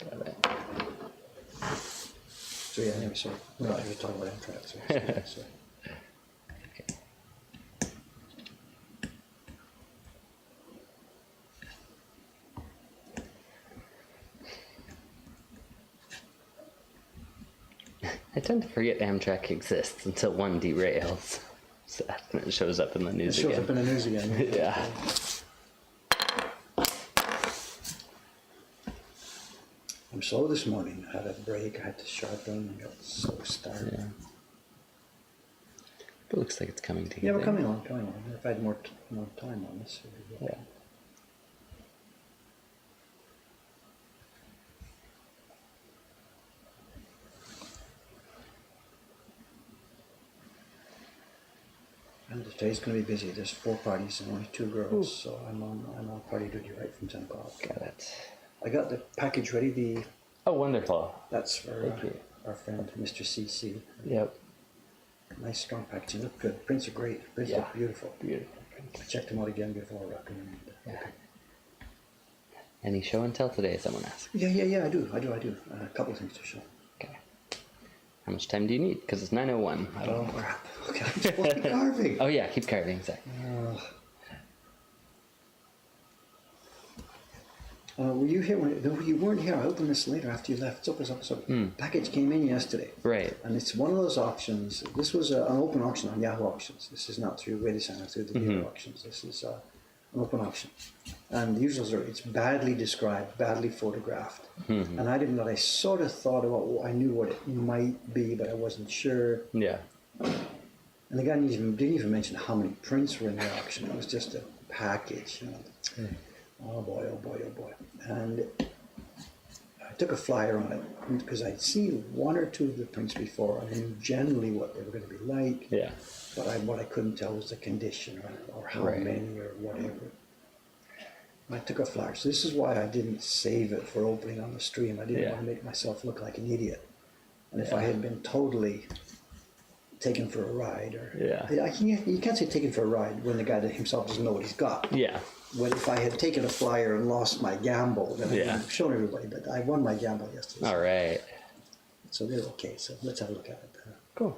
Got it. So anyway, so we're not here talking about Amtrak. So. I tend to forget Amtrak exists until one derails. So and it shows up in the news again. It shows up in the news again. Yeah. I'm slow this morning. I had a break. I had to sharpen. I got so started. Yeah. It looks like it's coming together. Yeah, we're coming along. If I had more time on this. Yeah. And today's going to be busy. There's 4 parties and only 2 girls, so I'm on party duty right from 10 o'clock. Got it. I got the package ready. Oh, wonderful. That's for Thank you. Our friend Mr. CC. Yep. Nice strong packaging. Look good. Prints are great. Prints look beautiful. Beautiful. I checked them out again before I recommend. Yeah. Any show and tell today? Someone asked. Yeah. I do. A couple of things to show. Okay. How much time do you need? Because it's 9:01. Oh crap! Okay, I'm supposed to be carving. Oh yeah, keep carving. Exactly. Were you here when? No, you weren't here. I opened this later after you left. It's up. Package came in yesterday. Right. And it's one of those auctions. This was an open auction on Yahoo Auctions. This is not through Redesign, through the Yahoo Auctions. This is an open auction. And the usual story, it's badly described, badly photographed. And I didn't know. I sort of thought about. I knew what it might be, but I wasn't sure. Yeah. And the guy didn't even mention how many prints were in the auction. It was just a package, you know. Oh boy, oh boy, oh boy. And I took a flyer on it because I'd seen one or two of the prints before. I knew generally what they were going to be like. Yeah. But what I couldn't tell was the condition or how Right. many or whatever. I took a flyer. So this is why I didn't save it for opening on the stream. I didn't want to make myself look like an idiot. And if I had been totally taken for a ride, or you can't say taken for a ride when the guy himself doesn't know what he's got. Yeah. Well, if I had taken a flyer and lost my gamble, then I would have shown everybody. But I won my gamble yesterday. All right. So they're okay. So let's have a look at it. Cool.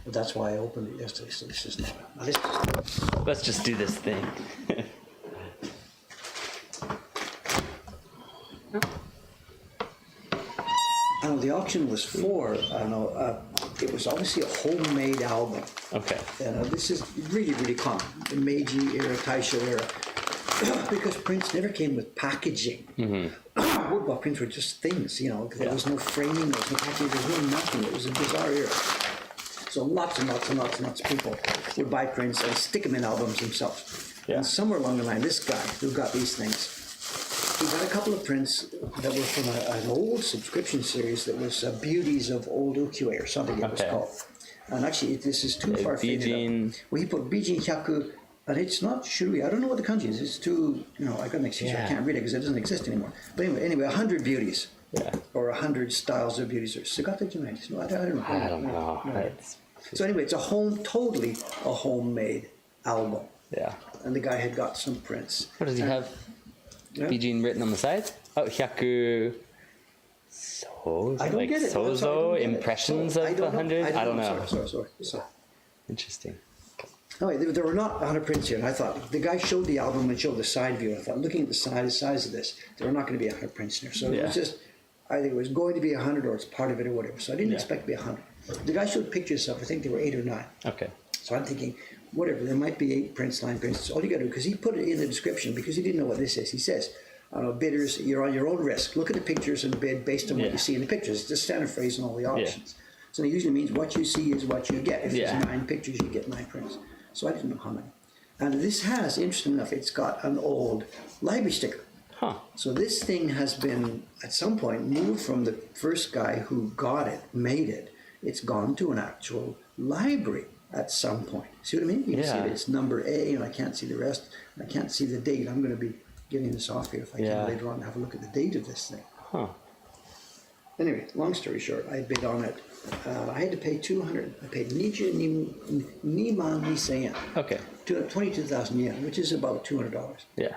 But that's why I opened it yesterday. So this is not. Let's just do this thing. I know the auction was for. I don't know. It was obviously a homemade album. Okay. And this is really, really common. The Meiji era, Taisho era, because prints never came with packaging. Mm-hmm. Woodblock prints were just things. You know, there was no framing, there was no packaging, there was no nothing. It was a bizarre era. So lots and lots and lots and lots of people would buy prints and stick them in albums themselves. Yeah. And somewhere along the line, this guy who got these things, he got a couple of prints that were from an old subscription series that was Beauties of Old Ukiyo-e or something it was called. And actually, this is too far faded. Well, he put Bijin Hyaku, and it's not Shuri. I don't know what the kanji is. It's too, I got an excuse. I can't read it because it doesn't exist anymore. But anyway, 100 beauties. Yeah. Or 100 styles of beauties. Or Sugata Junai. No, I don't know. I don't know. No. So anyway, it's totally a homemade album. Yeah. And the guy had got some prints. What does he have? Bijin written on the side? Oh, Hyaku. So, I don't get it. Sozo impressions of 100? I don't know. Sorry. Interesting. No, there were not 100 prints here, and I thought the guy showed the album and showed the side view. And I thought, looking at the size of this, there were not going to be 100 prints in here. So it was just, I think it was going to be 100 or it's part of it or whatever. So I didn't expect to be 100. The guy showed pictures of, I think there were 8 or 9. Okay. So I'm thinking, whatever, there might be 8 prints, 9 prints. That's all you got to do, because he put it in the description because he didn't know what this is. He says, bidders, you're on your own risk. Look at the pictures and bid based on what you see in the pictures. It's a standard phrase in all the auctions. So it usually means what you see is what you get. If there's 9 pictures, you get 9 prints. So I didn't know how many. And this has, interesting enough, it's got an old library sticker. Huh. So this thing has been, at some point, moved from the first guy who got it, made it. It's gone to an actual library at some point. See what I mean? You can see it. It's number A, and I can't see the rest. I can't see the date. I'm going to be getting this off here if I can later on and have a look at the date of this thing. Huh. Anyway, long story short, I bid on it. I had to pay 200. I paid Nija Niman Nisayan. Okay. 22,000 yen, which is about $200. Yeah.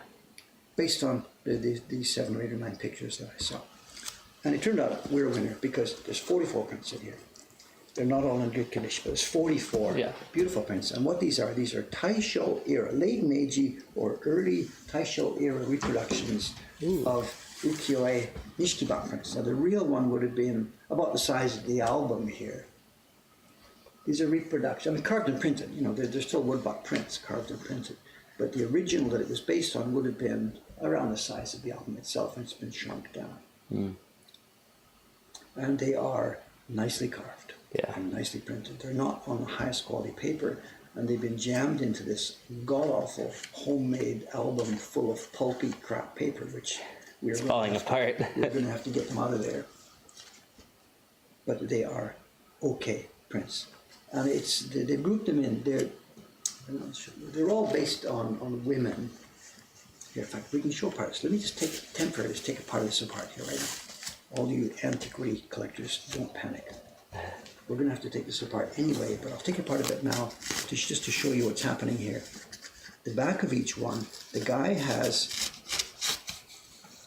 Based on these 7 or 8 or 9 pictures that I saw. And it turned out we're a winner because there's 44 prints in here. They're not all in good condition, but there's 44 beautiful prints. And what these are Taisho era, late Meiji or early Taisho era reproductions of ukiyo-e Nishikiban prints. Now the real one would have been about the size of the album here. These are reproductions. I mean, carved and printed. They're still woodblock prints, carved and printed. But the original that it was based on would have been around the size of the album itself, and it's been shrunk down. Mm. And they are nicely carved. And nicely printed. They're not on the highest quality paper, and they've been jammed into this god-awful homemade album full of pulpy crap paper, which it's falling apart. We're going to have to get them out of there. But they are okay prints. And they've grouped them in. They're all based on women. Here, in fact, we can show parts. Let me just take a part of this apart here right now. All you antiquity collectors, don't panic. We're going to have to take this apart anyway, but I'll take a part of it now just to show you what's happening here. The back of each one, the guy has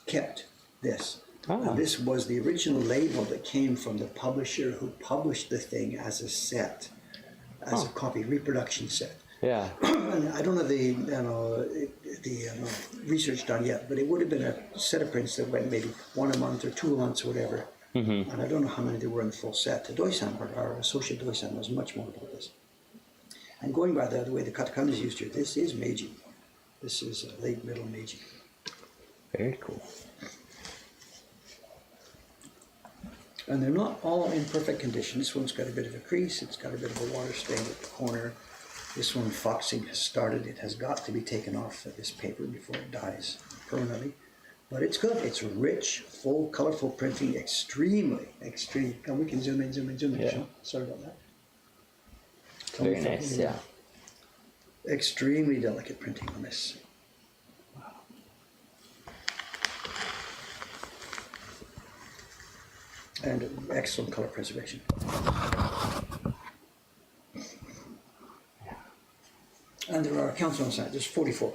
kept this. And this was the original label that came from the publisher who published the thing as a set, as a copy, reproduction set. Yeah. And I don't have the research done yet, but it would have been a set of prints that went maybe 1 a month or 2 a month or whatever. Mm-hmm. And I don't know how many there were in the full set. The Doi-san, our associate Doi-san, knows much more about this. And going by the way the katakana is used here, this is Meiji. This is late middle Meiji. Very cool. And they're not all in perfect condition. This one's got a bit of a crease, it's got a bit of a water stain at the corner. This one, foxing has started. It has got to be taken off this paper before it dies permanently. But it's good. It's rich, full, colorful printing, extreme. And we can zoom in. Yeah. Sean. Sorry about that. Very nice, yeah. Extremely delicate printing on this. And excellent color preservation. And there are counts on the side. There's 44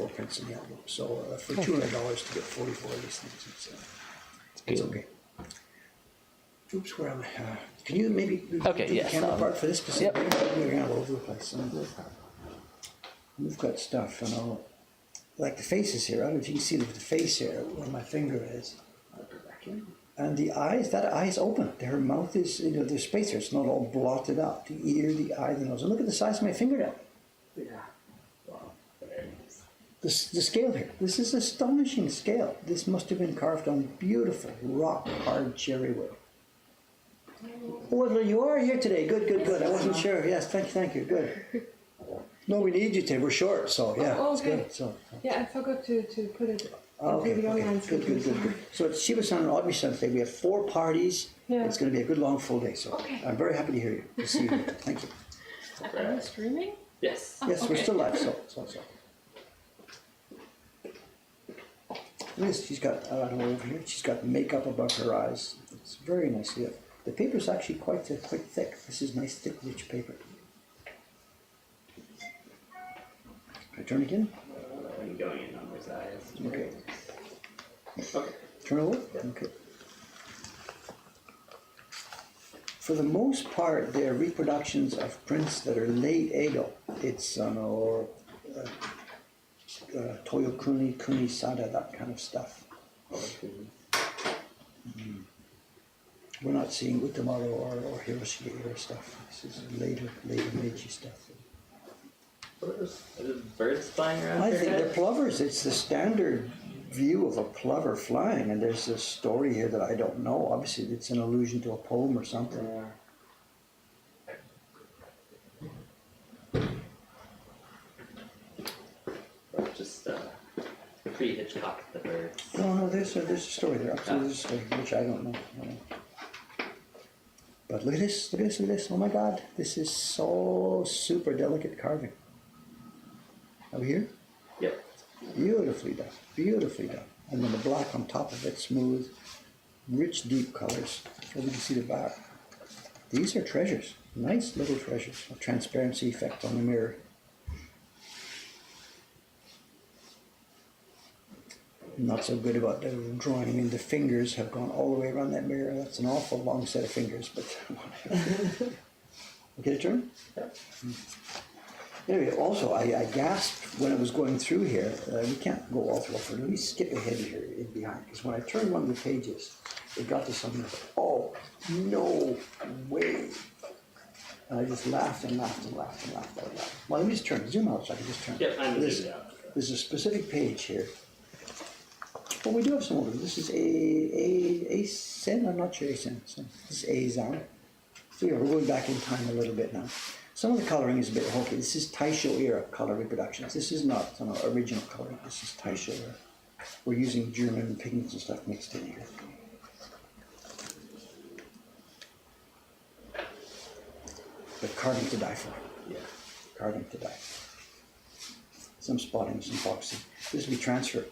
prints in the album. So for $200 to get 44 of these things, it's okay. Oops, where am I? Can you maybe do the camera part for this specific? Yep. We're all over the place. We've got stuff, and all, like the faces here. I don't know if you can see the face here where my finger is. And the eyes, that eye is open. Her mouth is, there's space there. It's not all blotted out. The ear, the eye, the nose. And look at the size of my fingernail. Yeah. Wow. Very nice. The scale here. This is astonishing scale. This must have been carved on beautiful, rock-hard cherry wood. Oh, well, you are here today. Good. I wasn't sure. Yes, thank you. Good. No, we need you today. We're short, so yeah, okay. It's good. So. Yeah, I forgot to put it Okay. the online. Good. So it's Shiva San and Audrey San today. We have 4 parties. Yeah. It's going to be a good long full day. So Okay. I'm very happy to hear you. To see you. Thank you. Are you streaming? Yes. Yes, we're okay. still live. So. Yes, she's got, I don't know, over here, she's got makeup above her eyes. It's very nicely done. The paper's actually quite thick. This is nice, thick, rich paper. Can I turn again? I'm going in on his eyes. Okay. Okay. Turn over? Okay. For the most part, they're reproductions of prints that are late Edo. It's Toyokuni, Kunisada, that kind of stuff. We're not seeing Utamaro or Hiroshige or stuff. This is later Meiji stuff. Are there birds flying around? I think they're plovers. It's the standard view of a plover flying, and there's a story here that I don't know. Obviously, it's an allusion to a poem or something. Or just pre-Hitchcock the birds. No, there's a story there. Absolutely, there's a story, which I don't know. But look at this. Oh my God, this is so super delicate carving. Over here? Yep. Beautifully done. And then the black on top of it, smooth, rich, deep colors. So we can see the back. These are treasures. Nice little treasures. A transparency effect on the mirror. Not so good about the drawing. I mean, the fingers have gone all the way around that mirror. That's an awful long set of fingers, but whatever. Get a turn? Yep. Anyway, also, I gasped when I was going through here. We can't go all through, but let me skip ahead here in behind, because when I turned one of the pages, it got to something like, oh, no way. And I just laughed out loud. Well, let me just zoom out so I can just turn. Yep, I'm zoomed out. There's a specific page here. Well, we do have some older. This is a sen. I'm not sure a sen. So this is a zan. So yeah, we're going back in time a little bit now. Some of the coloring is a bit hokey. This is Taisho era color reproductions. This is not original coloring. This is Taisho era. We're using German pigments and stuff mixed in here. But carving to die for. Yeah. Carving to die. Some spotting, some boxing. This will be transferred.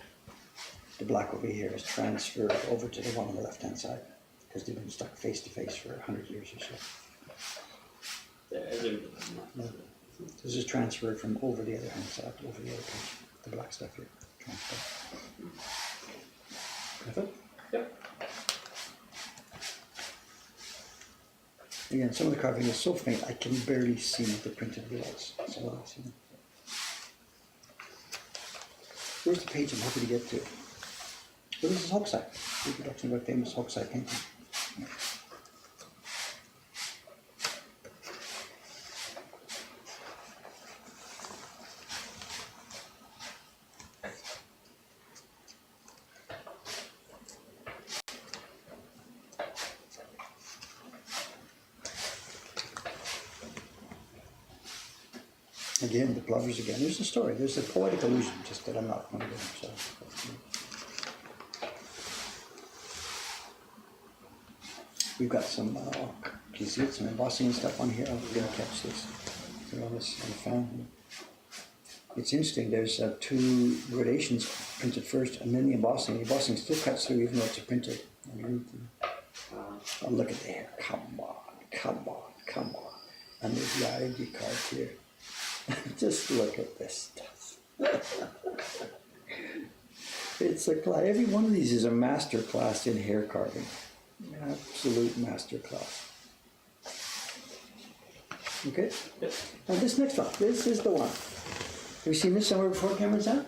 The black over here is transferred over to the one on the left-hand side, because they've been stuck face to face for 100 years or so. This is transferred from over the other hand side, over the other page. The black stuff here. Transferred. Got it? Yep. Again, some of the carving is so faint I can barely see the printed results. So I see them. Where's the page I'm hoping to get to? So this is Hokusai, reproduction of a famous Hokusai painting. Again, the plovers again. There's a story. There's a poetic illusion, just that I'm not going to do. So. We've got some, can you see it? Some embossing and stuff on here. I'm going to catch this. Put on this on the fan. It's interesting. There's 2 gradations printed first, and then the embossing. The embossing still cuts through, even though it's printed. Oh, look at the hair. Come on, come on, come on. And there's the ID card here. Just look at this stuff. It's a class. Every one of these is a master class in hair carving. Absolute master class. Okay? Yep. Now this next one, this is the one. Have you seen this somewhere before, Cameron?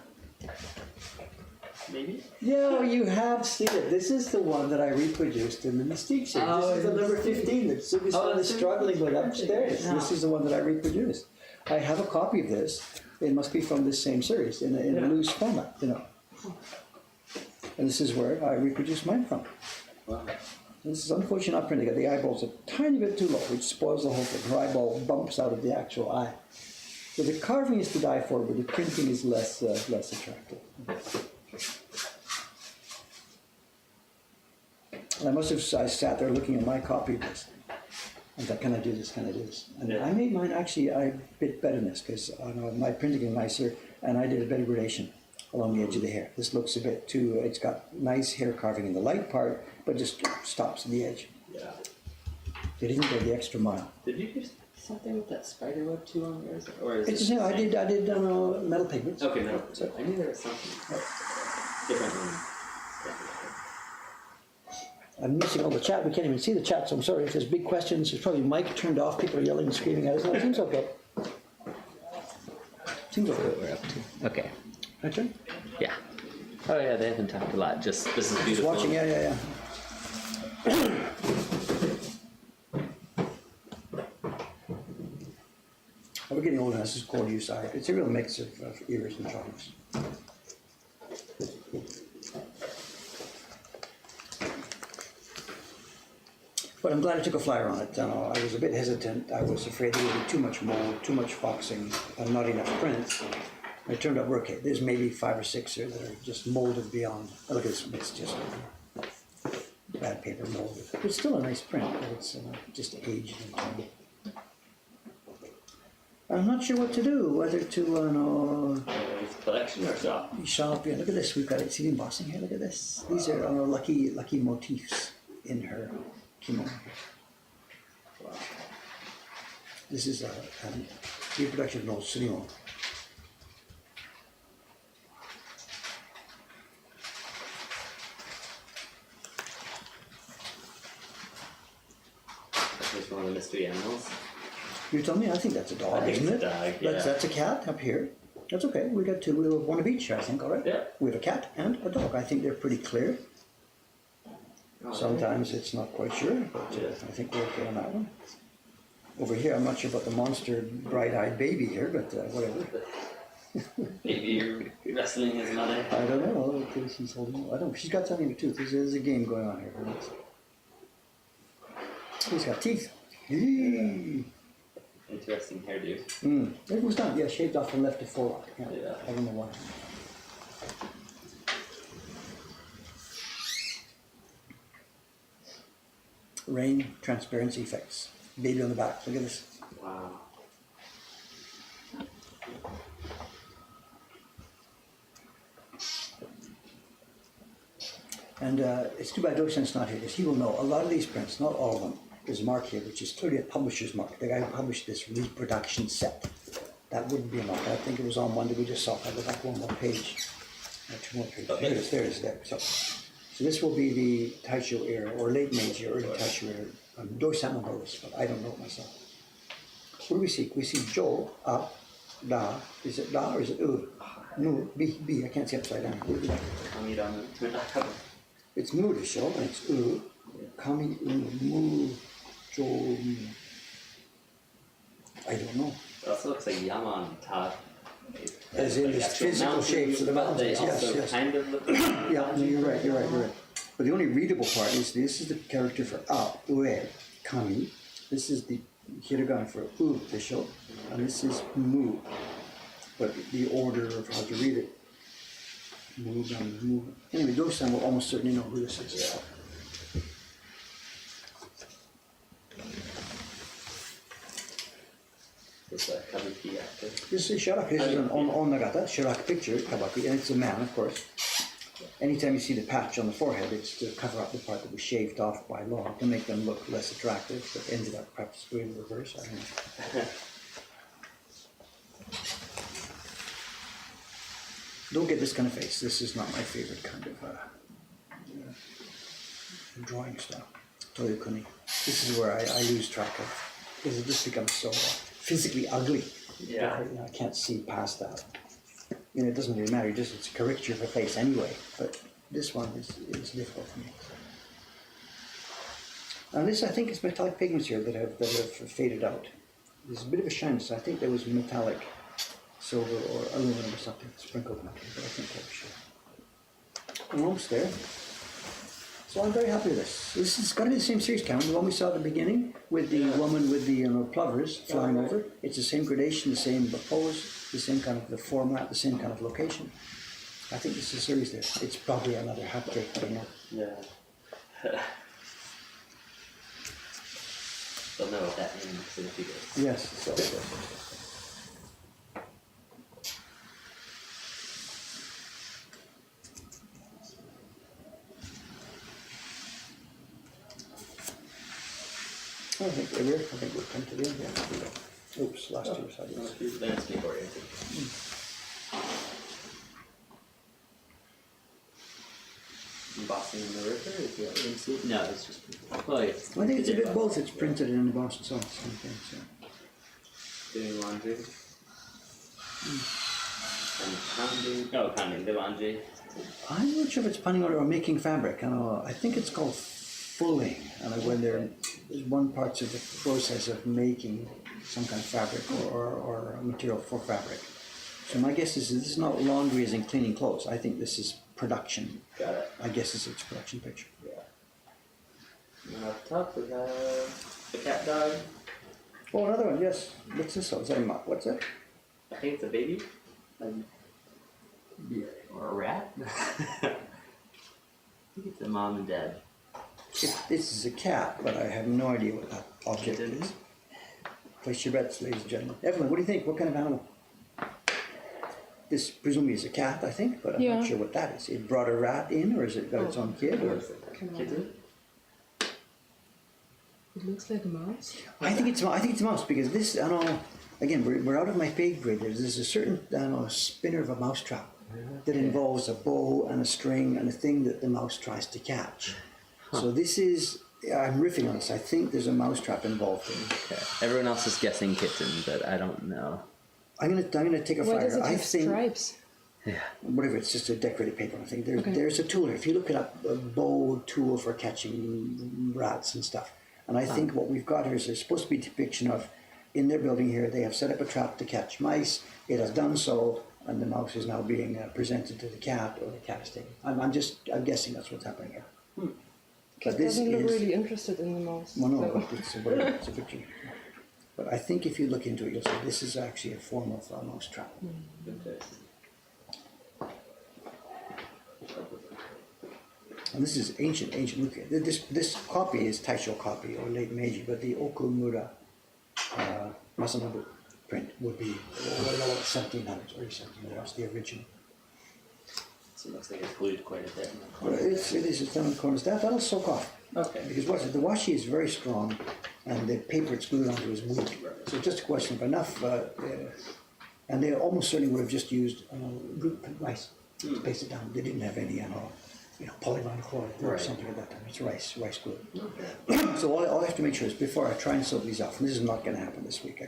Maybe? Yeah, you have seen it. This is the one that I reproduced in the Mystique series. This is the number 15 that Sylvia's is struggling with upstairs. Yeah. This is the one that I reproduced. I have a copy of this. It must be from this same series in a loose format, you know. And this is where I reproduced mine from. Wow. This is unfortunately not printing. The eyeball's a tiny bit too low, which spoils the whole thing. Her eyeball bumps out of the actual eye. So the carving is to die for, but the printing is less attractive. And I sat there looking at my copy of this. I thought, can I do this? Can I do this? And I made mine actually a bit better than this because my printing is nicer, and I did a better gradation along the edge of the hair. This looks a bit too. It's got nice hair carving in the light part, but just stops at the edge. Yeah. It didn't go the extra mile. Did you do something with that spider web too on yours, or is It's it? the same. I did metal pigments. Okay, no. So, I knew there was something different. I'm missing all the chat. We can't even see the chat, so I'm sorry if there's big questions. There's probably mic turned off. People are yelling and screaming at us. No, it seems okay. Seems okay. What we're up to. Okay. My turn? Yeah. Oh yeah, they haven't talked a lot. Just this is Just beautiful. watching. Yeah. We're getting older. This is called use eye. It's a real mix of ears and trunks. But I'm glad I took a flyer on it. I was a bit hesitant. I was afraid there would be too much mold, too much foxing, and not enough prints. It turned out we're okay. There's maybe 5 or 6 here that are just molded beyond. Oh, look at this one. It's just bad paper molded. It's still a nice print, but it's just aged and time. I'm not sure what to do. Whether to Collection or shop. shop. Yeah, look at this. We've got it. See the embossing here. Look at this. These are lucky motifs in her kimono. Wow. This is a reproduction of an old sumo. That's one of the mystery animals. You tell me. I think that's a dog, I think isn't it's it? a dog, yeah. That's a cat up here. That's okay. We got 2. We have one of each, I think. All right. Yeah. We have a cat and a dog. I think they're pretty clear. Sometimes it's not quite sure, but I think we're okay on that one. Over here, I'm not sure about the monster bright-eyed baby here, but whatever. Maybe you're wrestling his mother. I don't know. Okay, she's holding. I don't. She's got something in her tooth. There's a game going on here. He's got teeth. Interesting hairdo. It was done. Yeah, shaved off and left the forelock. Yeah. I don't know why. Rain transparency effects. Baby on the back. Look at this. Wow. And it's too bad Dosen's not here because he will know a lot of these prints, not all of them. There's a mark here, which is clearly a publisher's mark. The guy who published this reproduction set. That wouldn't be a mark. I think it was on one that we just saw. I go back one more page. 2 more pages. There it is. There it is. There. So this will be the Taisho era, or late Meiji, early Taisho era. Dosen will know this, but I don't know it myself. What do we see? We see Jo, up, da. Is it da or is it u? Nu, b. I can't see upside down. It's mu to show, and it's u. Kami, mu, jo, mu. I don't know. It also looks like Yama on top. As in the physical shapes of the mountains. Yes. Kind of look Yeah, no, you're right. But the only readable part is this is the character for up, ue, kami, This is the hiragana for official, and this is mu. But the order of how to read it, mu. Anyway, Dosan will almost certainly know who this is. Yeah. It's a kabuki actor. This is Shirak. This is an Onnagata, Shirak picture, Kabuki, and it's a man, of course. Anytime you see the patch on the forehead, it's to cover up the part that was shaved off by law to make them look less attractive, but ended up perhaps doing the reverse. I don't know. Don't get this kind of face. This is not my favorite kind of drawing style. Toyokuni. This is where I lose track of, because it just becomes so physically ugly. Yeah. You know, I can't see past that. You know, it doesn't really matter. It's a caricature of a face anyway. But this one is difficult for me. And this, I think, is metallic pigments here that have faded out. There's a bit of a shine, so I think there was metallic silver or aluminum or something sprinkled on it, but I think that was sure. I'm almost there. So I'm very happy with this. This is going to be the same series count, the one we saw at the beginning with the woman with the plovers flying over. It's the same gradation, the same pose, the same kind of the format, the same kind of location. I think this is a series there. It's probably another hat trick, I don't know. Yeah. They'll know what that means in the future. Yes, so. I think we'll come to the end. Yeah. Oops, last year's ideas. Then it's skateboarding. Embossing in the river, if you want to see it. No, it's just. Well, it's I think it's a bit both. It's printed and embossed and so on. Same thing, so. Doing laundry. And pounding. Oh, pounding the laundry. I'm not sure if it's pounding or making fabric. I think it's called fulling. And when there's one part of the process of making some kind of fabric or material for fabric. So my guess is this is not laundry as in cleaning clothes. I think this is production. Got it. I guess it's a production picture. Yeah. And up top we have the cat dog. Oh, another one, yes. What's this one? Is that what's that? I think it's a baby. Yeah. Or a rat. I think it's a mom and dad. This is a cat, but I have no idea what that object Kitten. is. Place your bets, ladies and gentlemen. Evelyn, what do you think? What kind of animal? This presumably is a cat, I think, but I'm not sure what that is. It brought a rat in, or has it got its own kid? Or? Kitten? It looks like a mouse. I think it's a mouse because this. I don't know. Again, we're out of my pay grade. There's a certain spinner of a mousetrap that involves a bow and a string and a thing that the mouse tries to catch. So this is. I'm riffing on this. I think there's a mousetrap involved in it. Okay. Everyone else is guessing kitten, but I don't know. I'm gonna take a Why does flyer. it I have think stripes? Yeah. whatever. It's just a decorated paper. I think there's a tool here. If you look it up, a bow tool for catching rats and stuff. And I think what we've got here is there's supposed to be a depiction of, in their building here, they have set up a trap to catch mice. It has done so, and the mouse is now being presented to the cat, or the cat is taken. I'm guessing that's what's happening here. But It doesn't look really interested in the mouse. Well, no, so. but it's a picture. But I think if you look into it, you'll see this is actually a form of a mouse trap. Okay. And this is ancient. Look, this copy is Taisho copy or late Meiji, but the Okumura Masanobu print would be 1700s, early 1700s, the original. So it looks like it's glued quite a bit. Well, it is. It's down in the corners. That'll soak off. Okay. Because what's it? The washi is very strong, and the paper it's glued onto is weak. So it's just a question of enough. And they almost certainly would have just used rice to paste it down. They didn't have any, polyvinyl chloride or something at that time. It's rice glue. Okay. So all I have to make sure is before I try and soak these off, and this is not going to happen this week,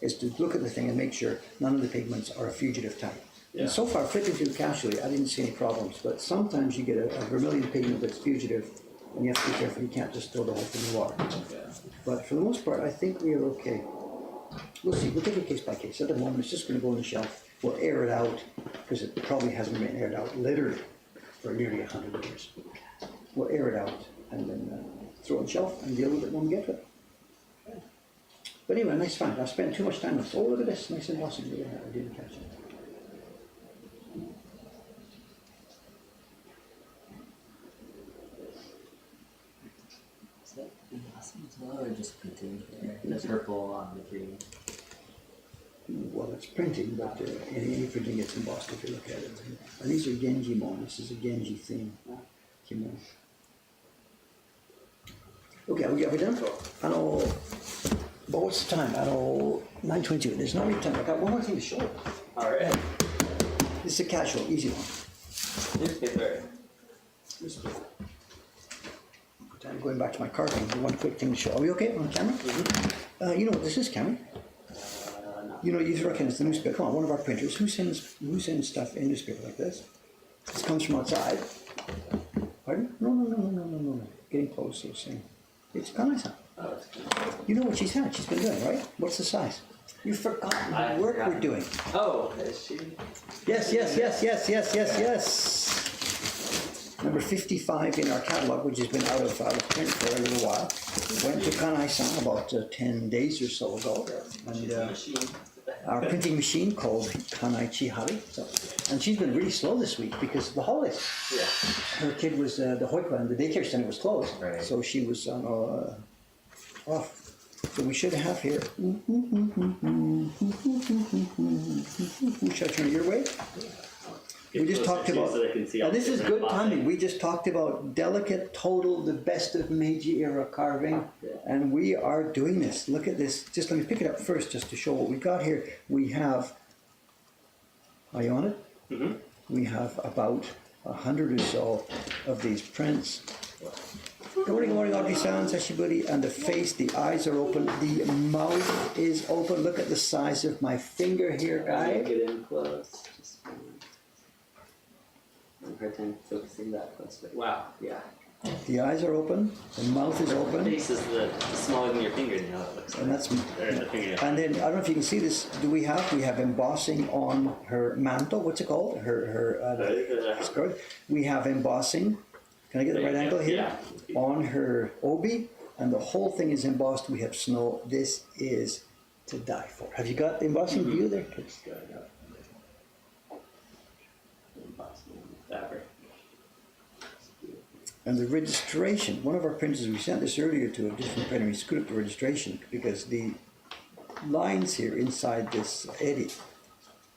is to look at the thing and make sure none of the pigments are a fugitive type. Yeah. And so far, flipping through casually, I didn't see any problems. But sometimes you get a vermilion pigment that's fugitive, and you have to be careful. You can't just throw the whole thing in the water. Okay. But for the most part, I think we are okay. We'll see. We'll take it case by case. At the moment, it's just going to go on the shelf. We'll air it out, because it probably hasn't been aired out literally for nearly 100 years. We'll air it out and then throw it on the shelf and deal with it when we get to it. But anyway, nice find. I've spent too much time on this. Oh, look at this, nice embossing. Look at that, I didn't catch it. Is that embossing as well, or just printing there? The purple on the green. Well, it's printing, but any printing gets embossed if you look at it. And these are Genji mon. This is a Genji theme kimono. Okay, are we done? I know. But what's the time? 9:22. There's not any time. I got one more thing to show. All right. This is a casual, easy one. Newspaper. I'm going back to my carving. One quick thing to show. Are we okay on camera? Mm-hmm. You know what this is, Cameron? No. You know, you reckon it's the newspaper. Come on, one of our printers. Who sends stuff in newspaper like this? This comes from outside. Pardon? No. Getting close, so saying. It's Kanai-san. Oh, it's good. You know what she's had? She's been doing, right? What's the size? You've forgotten the work we're doing. Oh, is she? Yes. Number 55 in our catalog, which has been out of print for a little while. Went to Kanai-san about 10 days or so ago. And our printing machine called Kanai Chihari. And she's been really slow this week because of the holidays. Yeah. Her kid was, the hoikwa and the daycare center was closed. Right. So she was off. So we should have here. Should I turn it your way? We just talked about, so they can see all this is different good timing. We just talked about delicate, total, the best of Meiji era carving, and we are doing this. Look at this. Just let me pick it up first, just to show what we got here. We have. Are you on it? Mm-hmm. We have about 100 or so of these prints. Good morning, Audrey-san, Sashiburi, and the face, the eyes are open, the mouth is open. Look at the size of my finger here, guys. Get in close. Just hard time focusing that close, but wow, yeah. The eyes are open, the mouth is The open, face is the smaller than your fingernail, it looks like. and that's. Or the fingernail. And then I don't know if you can see this. We have embossing on her mantle. What's it called? Her skirt. We have embossing. Can I get the right angle here? Yeah. On her obi, and the whole thing is embossed. We have snow. This is to die for. Have you got the embossing view there? Fabric. And the registration, one of our printers, we sent this earlier to a different printer, he screwed up the registration because the lines here inside this eddy,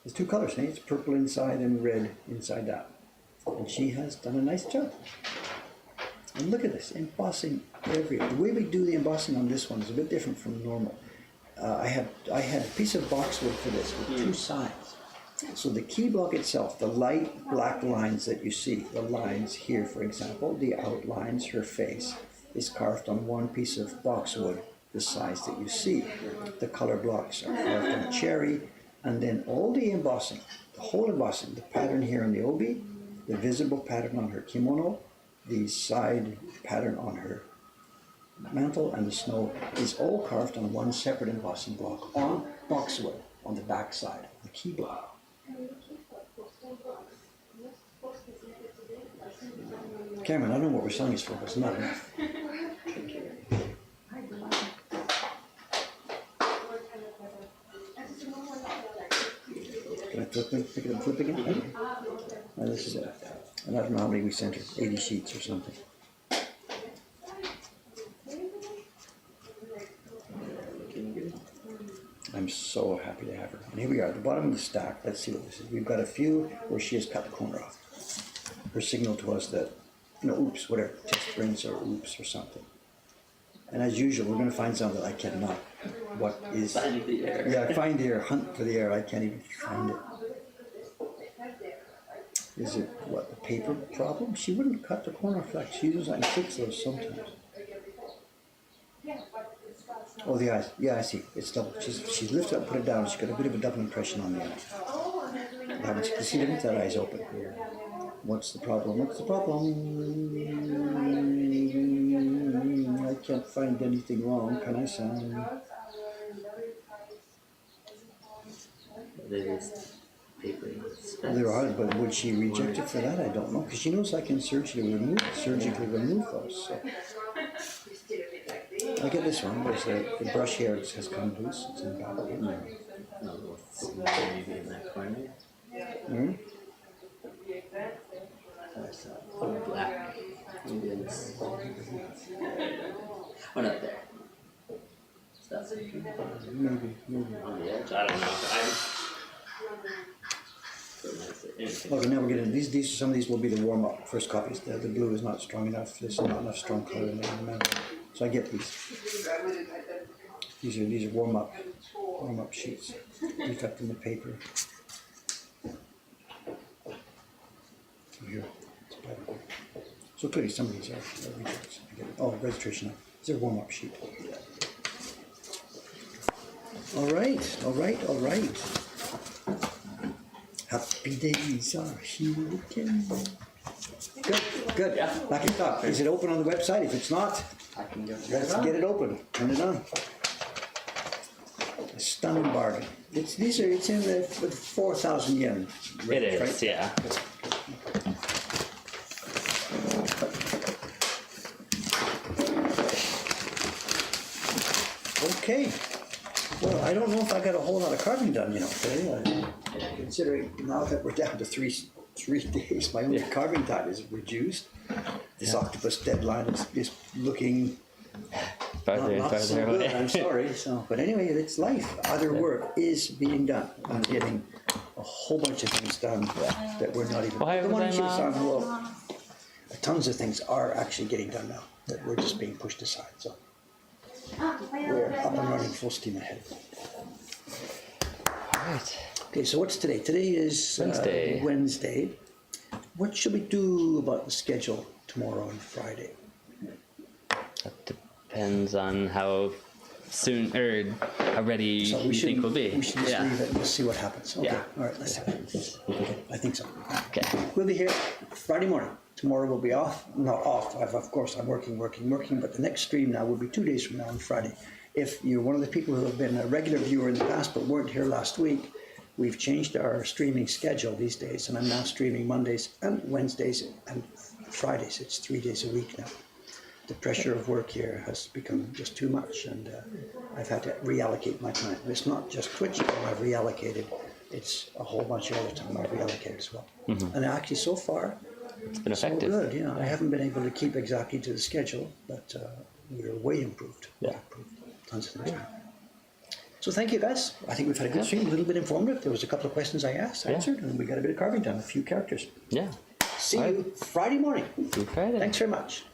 there's two colors, eh? It's purple inside and red inside that. And she has done a nice job. And look at this, embossing everywhere. The way we do the embossing on this one is a bit different from normal. I had a piece of boxwood for this with two sides. So the key block itself, the light black lines that you see, the lines here, for example, the outlines, her face, is carved on one piece of boxwood, the size that you see. The color blocks are carved on cherry, and then all the embossing, the whole embossing, the pattern here on the obi, the visible pattern on her kimono, the side pattern on her mantle, and the snow is all carved on one separate embossing block on boxwood on the back side, the key block. Cameron, I don't know what we're selling this for, but it's not enough. Can I flip it? Pick it up, flip again? Okay. Now this is it. And I don't know how many we sent her, 80 sheets or something. I'm so happy to have her. And here we are at the bottom of the stack. Let's see what this is. We've got a few where she has cut the corner off. Her signal to us that, oops, whatever, test rinse or oops or something. And as usual, we're going to find something I cannot. What is? Find the air. Yeah, find the air, hunt for the air. I can't even find it. Is it, what, the paper problem? She wouldn't cut the corner flex. She uses that and fix those sometimes. Oh, the eyes. Yeah, I see. It's double. She's lifted up, put it down. She's got a bit of a double impression on the eye. You see that eye's open. What's the problem? What's the problem? I can't find anything wrong. Can I sound? There's paper. There are, but would she reject it for that? I don't know. Because she knows I can surgically remove those. So. I get this one. There's the brush here has come loose. It's in the back. No, it's maybe in that corner. Hmm? Black. Maybe in this. Oh, not there. That's Maybe. on the edge. I don't know. Okay, now we're getting these. Some of these will be the warm up first copies. The blue is not strong enough. There's not enough strong color in the amount. So I get these. These are warm up sheets. Defect in the paper. Here. So clearly some of these are rejects. Oh, registration. It's a warm up sheet. All right. Happy days are here again. Good. Yeah. Back in top. Is it open on the website? If it's not, I can go let's get it open. Turn it on. A stunning bargain. It's in the 4,000 yen. It is, right? yeah. Okay. Well, I don't know if I got a whole lot of carving done, today. Considering now that we're down to three days, my only carving time is reduced. This octopus deadline is looking not so good. I'm sorry. But anyway, it's life. Other work is being done. I'm getting a whole bunch of things done that we're not even. The one issue is on, well, tons of things are actually getting done now that we're just being pushed aside. So we're up and running full steam ahead. All right. Okay, so what's today? Today is Wednesday. What should we do about the schedule tomorrow and Friday? That depends on how soon or how ready you think we'll be. We should just leave it and just see what happens. Okay. Yeah. All right, let's see. Okay, I think so. Okay. We'll be here Friday morning. Tomorrow we'll be off. Not off. Of course, I'm working. But the next stream now will be 2 days from now on Friday. If you're one of the people who have been a regular viewer in the past but weren't here last week, we've changed our streaming schedule these days, and I'm now streaming Mondays and Wednesdays and Fridays. It's 3 days a week now. The pressure of work here has become just too much, and I've had to reallocate my time. It's not just Twitch time I've reallocated, it's a whole bunch of other time I've reallocated as well. Mm-hmm. And actually so far, it's been effective. So good. I haven't been able to keep exactly to the schedule, but we're way improved. Tons of things. So thank you guys. I think we've had a good stream, a little bit informative. There was a couple of questions I answered, and we got a bit of carving done, a few characters. Yeah. See you Friday morning. See you Friday. Thanks very much.